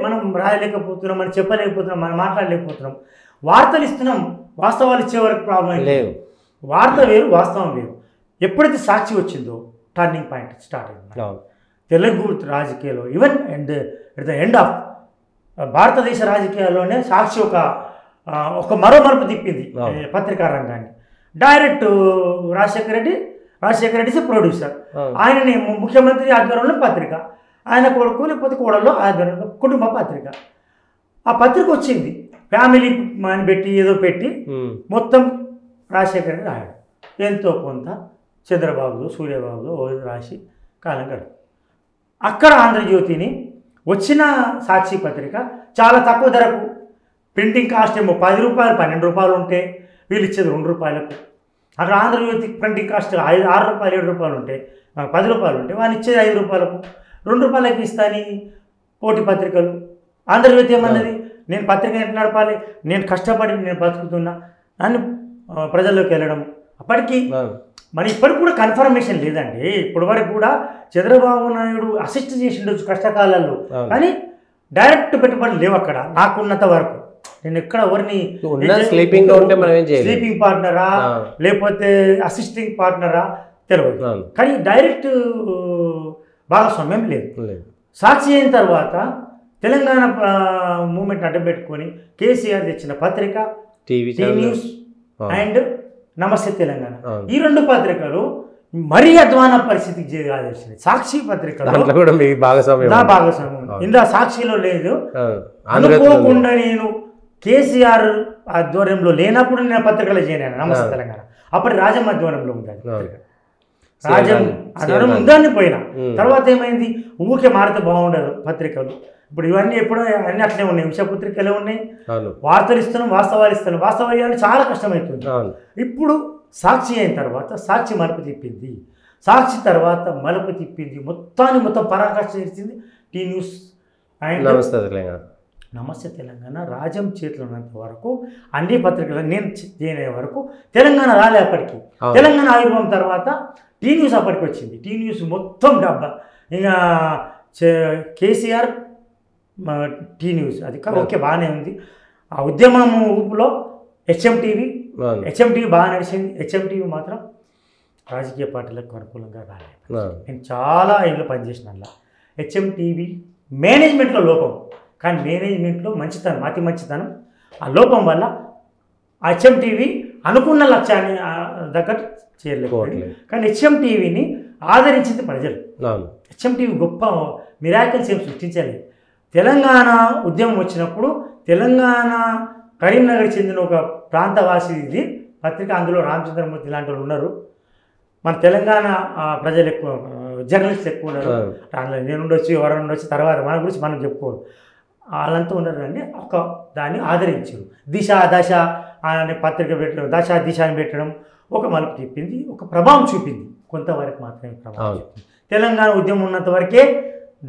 మనం రాయలేకపోతున్నాం, మనం చెప్పలేకపోతున్నాం, మనం మాట్లాడలేకపోతున్నాం. వార్తలు ఇస్తున్నాం, వాస్తవాలు ఇచ్చే వరకు ప్రాబ్లం లేదు. వార్త వేరు, వాస్తవం వేరు. ఎప్పుడైతే సాక్షి వచ్చిందో టర్నింగ్ పాయింట్ స్టార్ట్ అయింది తెలుగు రాజకీయాల్లో. Even and at the end of భారతదేశ రాజకీయాల్లోనే సాక్షి ఒక మరో మలుపు తిప్పింది పత్రికా రంగాన్ని. డైరెక్ట్ రాజశేఖర రెడ్డి ప్రొడ్యూసర్, ఆయనని ముఖ్యమంత్రి ఆధ్వర్యంలో పత్రిక, ఆయన కొడుకు లేకపోతే కోడల్లో ఆధ్వర్యంలో కుటుంబ పత్రిక. ఆ పత్రిక వచ్చింది, ఫ్యామిలీ అని పెట్టి ఏదో పెట్టి మొత్తం రాజశేఖర రెడ్డి రాయడం, ఎంతో కొంత చంద్రబాబులో సూర్యబాబులో రాసి కాలం గడుపు. అక్కడ ఆంధ్రజ్యోతిని వచ్చిన సాక్షి పత్రిక చాలా తక్కువ ధరకు, ప్రింటింగ్ కాస్ట్ ఏమో 10 రూపాయలు 12 రూపాయలు ఉంటే వీళ్ళు ఇచ్చేది 2 రూపాయలకు. అక్కడ ఆంధ్రజ్యోతి ప్రింటింగ్ కాస్ట్ 6 రూపాయలు 7 రూపాయలు ఉంటే 10 రూపాయలు ఉంటే వాళ్ళు ఇచ్చేది 5 రూపాయలకు 2 రూపాయలకి ఇస్తాని పోటీ పత్రికలు. ఆంధ్రజ్యోతి ఏమన్నది, నేను పత్రిక ఎట్లా నడపాలి, నేను కష్టపడి నేను బతుకుతున్నా అని ప్రజల్లోకి వెళ్ళడం. అప్పటికి మరి ఇప్పటికి కూడా కన్ఫర్మేషన్ లేదండి. ఇప్పటి వరకు కూడా చంద్రబాబు నాయుడు అసిస్ట్ చేసిండొచ్చు కష్టకాలాల్లో, కానీ డైరెక్ట్ పెట్టుబడులు లేవు అక్కడ నాకున్నంత వరకు. నేను ఎక్కడ ఎవరిని స్లీపింగ్ పార్ట్నరా లేకపోతే అసిస్టింగ్ పార్ట్నరా తెలియదు, కానీ డైరెక్ట్ భాగస్వామ్యం లేదు. సాక్షి అయిన తర్వాత తెలంగాణ మూమెంట్ అడ్డం పెట్టుకొని కేసీఆర్ తెచ్చిన పత్రిక టీవీ న్యూస్ అండ్ నమస్తే తెలంగాణ, ఈ 2 పత్రికలు మరీ అధ్వాన పరిస్థితికి చేసింది. సాక్షి పత్రికలో నా భాగస్వామ్యం ఇందా సాక్షిలో లేదు. అనుకోకుండా నేను కేసీఆర్ ఆధ్వర్యంలో లేనప్పుడు నేను పత్రికలో చేయను నమస్తే తెలంగాణ. అప్పటి రాజం ఆధ్వర్యంలో ఉంది, రాజం ఆధ్వర్యం ఉందాన్ని పోయినా. తర్వాత ఏమైంది, ఊరికే మారితే బాగుండదు పత్రికలు. ఇప్పుడు ఇవన్నీ ఎప్పుడో అన్నీ అట్లే ఉన్నాయి, విషపత్రికలే ఉన్నాయి, వార్తలు ఇస్తున్నాం, వాస్తవాలు ఇస్తున్నాం. వాస్తవాలు ఇవ్వాలని చాలా కష్టమవుతుంది. ఇప్పుడు సాక్షి అయిన తర్వాత సాక్షి మలుపు తిప్పింది, సాక్షి తర్వాత మలుపు తిప్పింది, మొత్తం పరాకాష్ట చేసింది టీ న్యూస్ అండ్ నమస్తే తెలంగాణ. రాజం చేతిలో ఉన్నంత వరకు అన్ని పత్రికలు నేను చేయనే వరకు తెలంగాణ రాలే. అప్పటికి తెలంగాణ ఆవిర్భావం తర్వాత టీ న్యూస్ అప్పటికి వచ్చింది. టీ న్యూస్ మొత్తం డబ్బా, ఇంకా కేసీఆర్ టీ న్యూస్ అది ఓకే బాగానే ఉంది. ఆ ఉద్యమం ఊపులో హెచ్ఎంటీవీ బాగా నడిచింది. హెచ్ఎంటీవీ మాత్రం రాజకీయ పార్టీలకు అనుకూలంగా రాలేదు. నేను చాలా ఏళ్ళు పనిచేసిన అలా హెచ్ఎంటీవీ మేనేజ్మెంట్లో లోపం, కానీ మేనేజ్మెంట్లో మంచితనం, అతి మంచితనం. ఆ లోపం వల్ల హెచ్ఎంటీవీ అనుకున్న లక్ష్యాన్ని దగ్గర చేయలేకపోయింది. కానీ హెచ్ఎంటీవీని ఆదరించింది ప్రజలు. హెచ్ఎంటీవీ గొప్ప మిరాకిల్స్ ఏం సృష్టించలేదు. తెలంగాణ ఉద్యమం వచ్చినప్పుడు తెలంగాణ కరీంనగర్ చెందిన ఒక ప్రాంతవాసి ఇది పత్రిక, అందులో రామచంద్రమూర్తి లాంటి వాళ్ళు ఉన్నారు. మన తెలంగాణ ప్రజలు ఎక్కువ, జర్నలిస్టులు ఎక్కువ ఉన్నారు. నేను ఉండొచ్చు, ఎవరైనా ఉండొచ్చు, తర్వాత మన గురించి మనం చెప్పుకోవాలి. వాళ్ళంతా ఉన్నారు కానీ ఒక దాన్ని ఆదరించారు. దిశ దశ అనే పత్రిక పెట్టడం, దశ దిశ అని పెట్టడం ఒక మలుపు తిప్పింది, ఒక ప్రభావం చూపింది. కొంతవరకు మాత్రమే ప్రభావం చూపింది. తెలంగాణ ఉద్యమం ఉన్నంత వరకే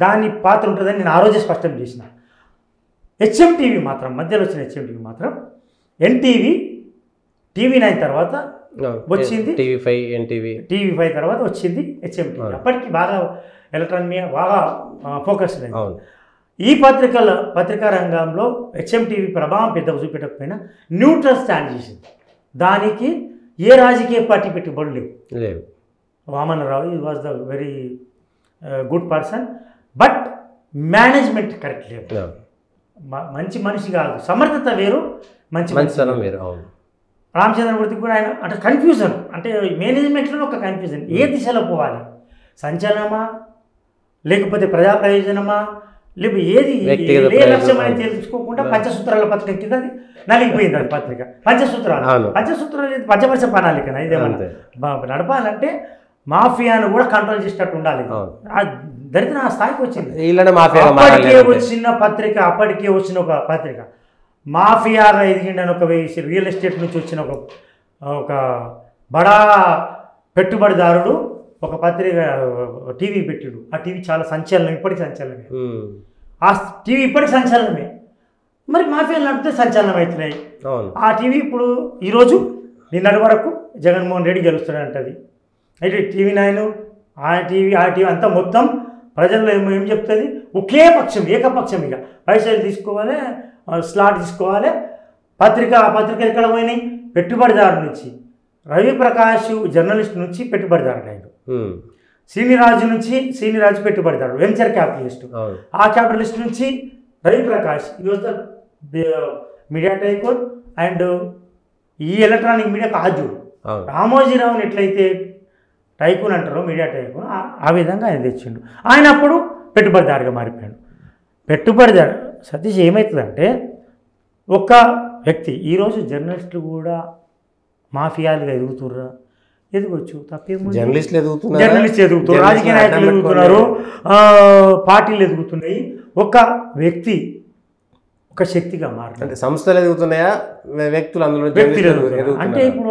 దాని పాత్ర ఉంటుందని నేను ఆ రోజే స్పష్టం చేసిన. హెచ్ఎంటీవీ మాత్రం మధ్యలో వచ్చిన హెచ్ఎంటీవీ మాత్రం ఎన్టీవీ టీవీ9 తర్వాత వచ్చింది, టీవీ5 తర్వాత వచ్చింది హెచ్ఎంటీవీ. అప్పటికి బాగా ఎలక్ట్రానిక్ మీడియా బాగా ఫోకస్ అయింది. ఈ పత్రికా రంగంలో హెచ్ఎంటీవీ ప్రభావం పెద్దగా చూపెట్టకపోయినా న్యూట్రల్ స్టాండ్ చేసింది. దానికి ఏ రాజకీయ పార్టీ పెట్టుబడులు లేవు. వామనరావు ఈ was the very good person, but management correct లేదు. మంచి మనిషి కాదు, సమర్థత వేరు, మంచితనం వేరు. రామచంద్రమూర్తి కూడా ఆయన అంటే కన్ఫ్యూజన్, అంటే మేనేజ్మెంట్లో ఒక కన్ఫ్యూజన్, ఏ దిశలో పోవాలి, సంచలనమా లేకపోతే ప్రజా ప్రయోజనమా లేకపోతే ఏది ఏ లక్ష్యం అనేది తెలుసుకోకుండా పంచసూత్రాల పత్రిక కింద నలిగిపోయింది. అది పత్రిక పంచసూత్రాలు పంచవర్ష ప్రణాళిక ఇదేమన్నా నడపాలంటే మాఫియాను కూడా కంట్రోల్ చేసేటట్టు ఉండాలి. దరిద్రం ఆ స్థాయికి వచ్చింది. అప్పటికే వచ్చిన ఒక పత్రిక మాఫియాగా ఎదిగిండని ఒక రియల్ ఎస్టేట్ నుంచి వచ్చిన ఒక బడా పెట్టుబడిదారుడు ఒక పత్రిక టీవీ పెట్టాడు. ఆ టీవీ చాలా సంచలనం, ఇప్పటికీ సంచలనమే. ఆ టీవీ ఇప్పటికీ సంచలనమే. మరి మాఫియాలు నడిపితే సంచలనం అవుతున్నాయి. ఆ టీవీ ఇప్పుడు ఈరోజు నిన్నటి వరకు జగన్మోహన్ రెడ్డి గెలుస్తాడంటది. అయితే టీవీ9 ఆ టీవీ అంతా మొత్తం ప్రజల్లో ఏం చెప్తుంది, ఒకే పక్షం, ఏకపక్షం. ఇక పైసలు తీసుకోవాలి, స్లాట్ తీసుకోవాలి. ఆ పత్రిక ఎక్కడ పోయినాయి, పెట్టుబడిదారు నుంచి. రవిప్రకాష్ జర్నలిస్ట్ నుంచి పెట్టుబడిదారుడు ఆయన. శ్రీనిరాజు పెట్టుబడిదారుడు, వెంచర్ క్యాపిటలిస్ట్. ఆ క్యాపిటలిస్ట్ నుంచి రవిప్రకాష్ మీడియా టైకోన్ అండ్ ఈ ఎలక్ట్రానిక్ మీడియాకు ఆద్యుడు. రామోజీరావుని ఎట్లయితే టైకోన్ అంటారో, మీడియా టైకోన్, ఆ విధంగా ఆయన తెచ్చిండు. ఆయన అప్పుడు పెట్టుబడిదారుగా మారిపోయాడు. పెట్టుబడిదారు సతీష్ ఏమవుతుందంటే, ఒక వ్యక్తి ఈరోజు జర్నలిస్టులు కూడా మాఫియాలుగా ఎదుగుతుర్రా, ఎదగొచ్చు, తప్పేమో. జర్నలిస్టులు ఎదుగుతున్నారు, రాజకీయ నాయకులు ఎదుగుతున్నారు, పార్టీలు ఎదుగుతున్నాయి. ఒక వ్యక్తి ఒక శక్తిగా మారుతుంది. అంటే సంస్థలు ఎదుగుతున్నాయా, వ్యక్తులు అందులో వ్యక్తులు ఎదుగుతున్నారు. అంటే ఇప్పుడు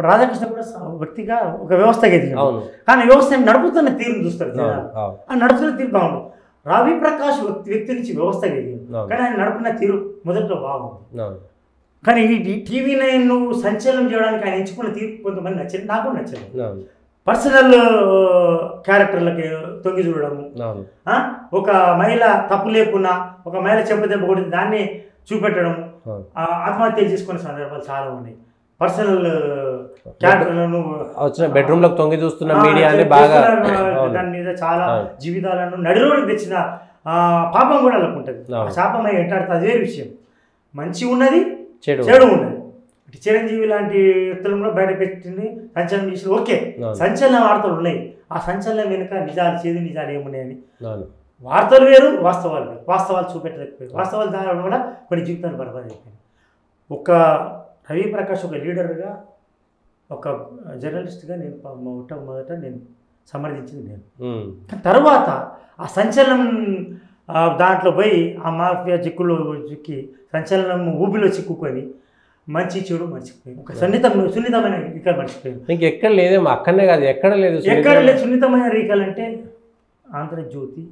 రాధాకృష్ణ కూడా వ్యక్తిగా ఒక వ్యవస్థగా ఎదిగింది. అవును. కానీ వ్యవస్థని నడుపుతున్న తీరును చూస్తారు జనాలు. అవును. ఆ నడుపుతున్న తీరు బాగుంది. రవి ప్రకాష్ వ్యక్తి నుంచి వ్యవస్థగా ఎదిగింది. అవును. కానీ ఆయన నడుపుతున్న తీరు మొదట్లో బాగుంది. అవును. కానీ ఈ టీవీ నైన్ సంచలనం చేయడానికి ఆయన ఎంచుకున్న తీరు కొంతమంది నచ్చలేదు, నాకు నచ్చలేదు. అవును. పర్సనల్ క్యారెక్టర్లకి తొంగి చూడడము, అవును. ఒక మహిళ తప్పు లేకున్నా ఒక మహిళ చెంపదెబ్బ కొట్టి దాన్ని చూపెట్టడం, ఆత్మహత్యలు చేసుకునే సందర్భాలు చాలా ఉన్నాయి. పర్సనల్ క్యారెక్టర్లను వచ్చిన బెడ్రూమ్లోకి తొంగి చూస్తున్న మీడియాని బాగా దాని మీద చాలా జీవితాలను నడిలోకి తెచ్చిన పాపం కూడా వాళ్ళకు ఉంటుంది. శాపం అయి ఎంటాడుతుంది, అదే విషయం. మంచి ఉన్నది, చెడు ఉన్నది. చిరంజీవి లాంటి వ్యక్తులను కూడా బయట పెట్టింది, సంచలనం చేసి ఓకే, సంచలన వార్తలు ఉన్నాయి. ఆ సంచలనం వెనుక నిజాలు, చేదు నిజాలు ఏమున్నాయని వార్తలు వేరు, వాస్తవాలు వేరు. వాస్తవాలు చూపెట్టలేకపోయారు. వాస్తవాలు దాని వల్ల కొన్ని జీవితాలు బర్బాద్ అయిపోయాయి. ఒక రవి ప్రకాష్ ఒక లీడర్గా, ఒక జర్నలిస్ట్గా నేను మొదట నేను సమర్థించింది నేను. తర్వాత ఆ సంచలనం దాంట్లో పోయి ఆ మాఫియా చిక్కులు చిక్కి సంచలనం ఊబిలో చిక్కుకొని మంచి చెడు మర్చిపోయింది. ఒక సున్నితమైన రీకలు మర్చిపోయింది. ఇంకెక్కడ లేదేమో, అక్కడనే కాదు ఎక్కడ లేదు. సున్నితమైన రీకలు అంటే ఆంధ్రజ్యోతి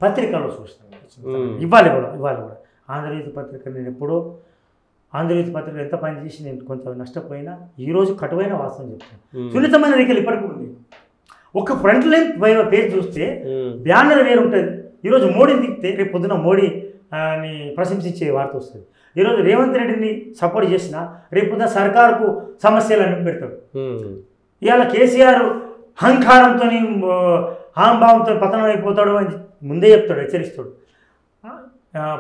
పత్రికలో చూస్తాను. ఇవ్వాలి కూడా ఆంధ్రజ్యోతి పత్రిక నేను ఎప్పుడో ఆంధ్రజ్యోతి పత్రిక ఎంత పని చేసి నేను కొంత నష్టపోయినా ఈరోజు కటువైన వాస్తవం చెప్తాను. సున్నితమైన రీకలు ఇప్పటికి ఉంది. ఒక ఫ్రంట్ లైన్ పేజ్ చూస్తే బ్యానర్ వేరు ఉంటుంది. ఈరోజు మోడీని దిగితే రేపు పొద్దున మోడీని ప్రశంసించే వార్త వస్తుంది. ఈరోజు రేవంత్ రెడ్డిని సపోర్ట్ చేసిన రేపు పొద్దున సర్కారుకు సమస్యలను పెడతాడు. ఇవాళ కేసీఆర్ అహంకారంతో హాంభావంతో పతనం అయిపోతాడు అని ముందే చెప్తాడు, హెచ్చరిస్తాడు.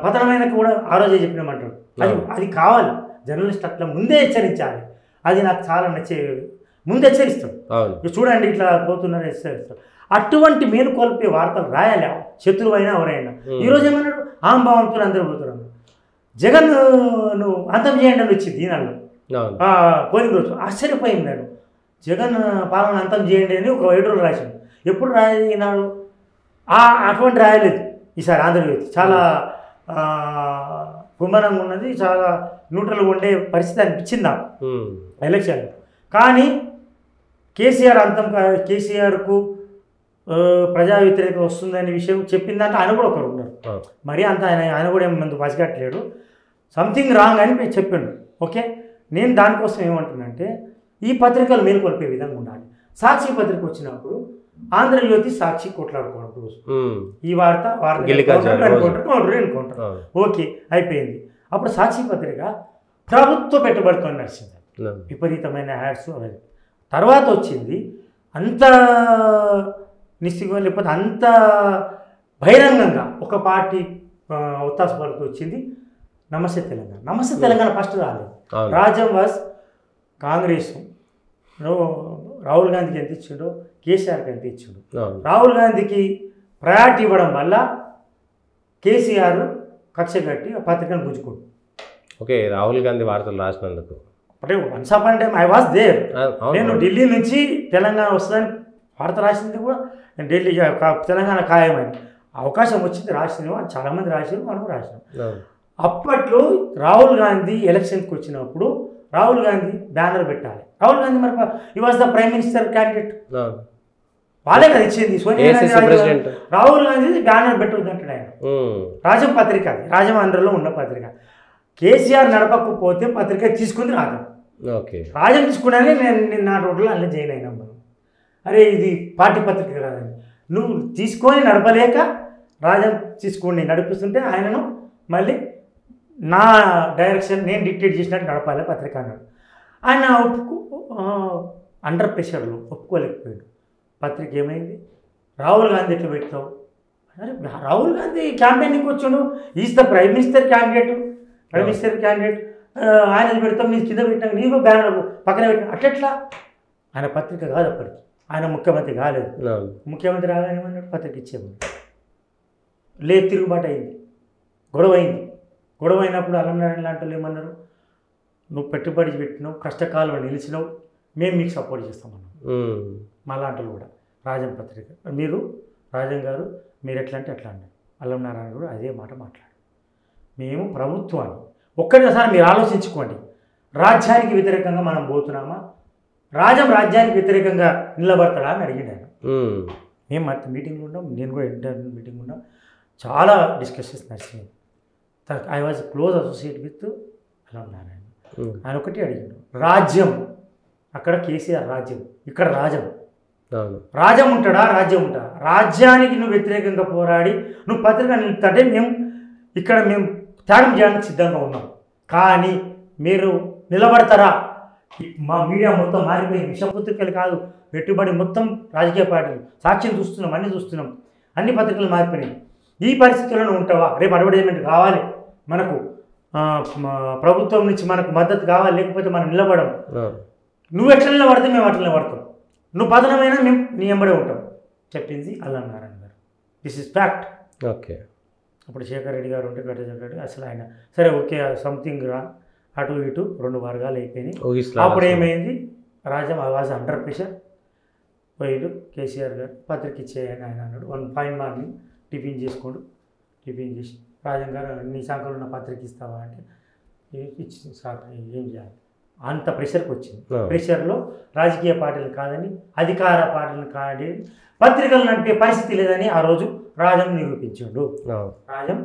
పతనమైన కూడా ఆ రోజే చెప్పినామంటాడు. అది కావాలి, జర్నలిస్ట్ అట్లా ముందే హెచ్చరించాలి. అది నాకు చాలా నచ్చే, ముందు హెచ్చరిస్తాడు. చూడండి ఇట్లా పోతున్నారు, హెచ్చరిస్తాడు. అటువంటి మేలుకొల్పే వార్తలు రాయాలి, శత్రువు అయినా ఎవరైనా. ఈరోజు ఏమన్నాడు, ఆంభావంతో అందరూ పోతున్నాడు. జగన్ నువ్వు అంతం చేయండి అని వచ్చింది ఈనాళ్ళు పోలింగ్ రోజు. ఆశ్చర్యపోయిందాడు. జగన్ పాలన అంతం చేయండి అని ఒక 7 రోజులు రాశాడు. ఎప్పుడు రాయినాడు? అటువంటి రాయలేదు ఈసారి ఆంధ్రజ్యోతి. చాలా గుమ్మనంగా ఉన్నది, చాలా న్యూట్రల్గా ఉండే పరిస్థితి అనిపించింది నాకు ఎలక్షన్లో. కానీ కేసీఆర్కు ప్రజా వ్యతిరేకత వస్తుందనే విషయం చెప్పిందంటే ఆయన కూడా ఒకరు ఉన్నారు. మరి అంత ఆయన కూడా ఏం మందు పసిగట్టలేడు, సంథింగ్ రాంగ్ అని చెప్పిండు. ఓకే, నేను దానికోసం ఏమంటున్నానంటే ఈ పత్రికలు మేలుకొల్పే విధంగా ఉండాలి. సాక్షి పత్రిక వచ్చినప్పుడు ఆంధ్రజ్యోతి సాక్షి కొట్లాడుకోవడం, ఈ వార్త ఎన్కౌంటర్ ఓకే అయిపోయింది. అప్పుడు సాక్షి పత్రిక ప్రభుత్వ పెట్టుబడితో నడిచింది, విపరీతమైన యాడ్స్ అవి. తర్వాత వచ్చింది అంత నిశ్చితంగా, లేకపోతే అంత బహిరంగంగా ఒక పార్టీ ఉత్తాసపడుతూ వచ్చింది నమస్తే తెలంగాణ. నమస్తే తెలంగాణ ఫస్ట్ రాలేదు. రాజ్యం వాజ్ కాంగ్రెస్, రాహుల్ గాంధీకి ఎంత ఇచ్చిండో కేసీఆర్కి ఎంత ఇచ్చిండు. రాహుల్ గాంధీకి ప్రయారిటీ ఇవ్వడం వల్ల కేసీఆర్ కక్ష కట్టి ఆ పత్రికను గుంజుకుంటు. ఓకే, రాహుల్ గాంధీ వార్తలు రాసినందుకు అంటే once upon time I was there. నేను ఢిల్లీ నుంచి తెలంగాణ వస్తుందని వార్త రాసింది కూడా ఢిల్లీ తెలంగాణ ఖాయమని అవకాశం వచ్చింది, రాసినాము. చాలామంది రాశారు, మనం రాసినాం. అప్పట్లో రాహుల్ గాంధీ ఎలక్షన్కి వచ్చినప్పుడు రాహుల్ గాంధీ బ్యానర్ పెట్టాలి. రాహుల్ గాంధీ మరి ఈ was the prime minister candidate, వాళ్ళే కదా ఇచ్చింది. సోనియా గాంధీ రాహుల్ గాంధీ బ్యానర్ పెట్టవద్దు అంటాడు ఆయన. రాజం పత్రిక, అది రాజం ఆంధ్రలో ఉన్న పత్రిక. కేసీఆర్ నడపకపోతే పత్రిక తీసుకుంది రాజం. రాజం తీసుకున్నానే నేను నా రోడ్లో అలా జాయిన్ అయినాం మనం. అరే ఇది పార్టీ పత్రిక కాదని, నువ్వు తీసుకొని నడపలేక రాజం తీసుకొని నడిపిస్తుంటే ఆయనను మళ్ళీ నా డైరెక్షన్ నేను డిక్టేట్ చేసినట్టు నడపాలి పత్రిక అన్నాడు. ఆయన అండర్ ప్రెషర్లో ఒప్పుకోలేకపోయాడు. పత్రిక ఏమైంది, రాహుల్ గాంధీ ఎట్లా పెట్టావు? అరే రాహుల్ గాంధీ క్యాంపెయిన్కి వచ్చాడు, is the prime minister candidate, ఆయన పెడతాం, నీ కింద పెట్టాను, నీకు బ్యానర్ పక్కన పెట్టాను, అట్లెట్లా? ఆయన పత్రిక కాదు అప్పటికి, ఆయన ముఖ్యమంత్రి కాలేదు. ముఖ్యమంత్రి రాగానేమన్నాడు, పత్రిక ఇచ్చేమని లేదు, తిరుగుబాటు అయింది, గొడవ అయింది. గొడవ అయినప్పుడు అలంనారాయణ లాంటి వాళ్ళు ఏమన్నారు, నువ్వు పెట్టుబడి పెట్టినావు, కష్టకాలంలో నిలిచినావు, మేము మీకు సపోర్ట్ చేస్తామన్నాం. మా లాంటి కూడా రాజం పత్రిక, రాజం గారు మీరు ఎట్లా అంటే అట్లా అన్నారు. అలంనారాయణ కూడా అదే మాట మాట్లాడు, మేము ప్రభుత్వాన్ని ఒక్కటిసారి మీరు ఆలోచించుకోండి. రాజ్యానికి వ్యతిరేకంగా మనం పోతున్నామా, రాజ్యానికి వ్యతిరేకంగా నిలబడతాడా అని అడిగిండు ఆయన. మేము మీటింగ్లో ఉన్నాం, నేను కూడా ఇంటర్వ్యూ మీటింగ్ ఉన్నాం, చాలా డిస్కషన్స్ నడిచినాయి. I was close associate with అలా నారాయణ. ఆయన ఒకటి అడిగాడు, రాజ్యం అక్కడ కేసీఆర్ రాజ్యం, ఇక్కడ రాజ్యం ఉంటాడా, రాజ్యం ఉంటాడా? రాజ్యానికి నువ్వు వ్యతిరేకంగా పోరాడి నువ్వు పత్రిక నిలుపుతాంటే మేము త్యాగం చేయడానికి సిద్ధంగా ఉన్నాం. కానీ మీరు నిలబడతారా? మా మీడియా మొత్తం మారిపోయింది, విషపత్రికలు కాదు, పెట్టుబడి మొత్తం రాజకీయ పార్టీలు, సాక్ష్యం చూస్తున్నాం, అన్నీ చూస్తున్నాం, అన్ని పత్రికలు మారిపోయినాయి. ఈ పరిస్థితుల్లో ఉంటావా? రేపు అడ్వర్టైజ్మెంట్ కావాలి మనకు, ప్రభుత్వం నుంచి మనకు మద్దతు కావాలి, లేకపోతే మనం నిలబడం. నువ్వు ఎట్లా నిలబడితే మేము అట్లా నిలబడతాం, నువ్వు పతనమైనా మేము నీ ఎంబడే ఉంటాం చెప్పింది అల్లం నారాయణ గారు. This is fact. ఓకే. అప్పుడు శేఖర్ రెడ్డి గారు ఉంటే గడ్డ అసలు ఆయన సరే ఓకే సంథింగ్ రా, అటు ఇటు 2 వర్గాలు అయిపోయినాయి. అప్పుడు ఏమైంది, రాజ్యం వాజ్ అండర్ ప్రెషర్. పోయిడు కేసీఆర్ గారు పత్రిక ఇచ్చేయని ఆయన అన్నాడు. 1 ఫైన్ మార్నింగ్ టిఫిన్ చేసుకోండు, టిఫిన్ చేసి రాజం గారు నీ శాఖలో ఉన్న పత్రిక ఇస్తావా అంటే ఇచ్చింది సార్, ఏం చేయాలి అంత ప్రెషర్కి వచ్చింది. ప్రెషర్లో రాజకీయ పార్టీలు కాదని, అధికార పార్టీలు కాదని, పత్రికలు నడిపే పరిస్థితి లేదని ఆ రోజు రాజం నిరూపించాడు. రాజం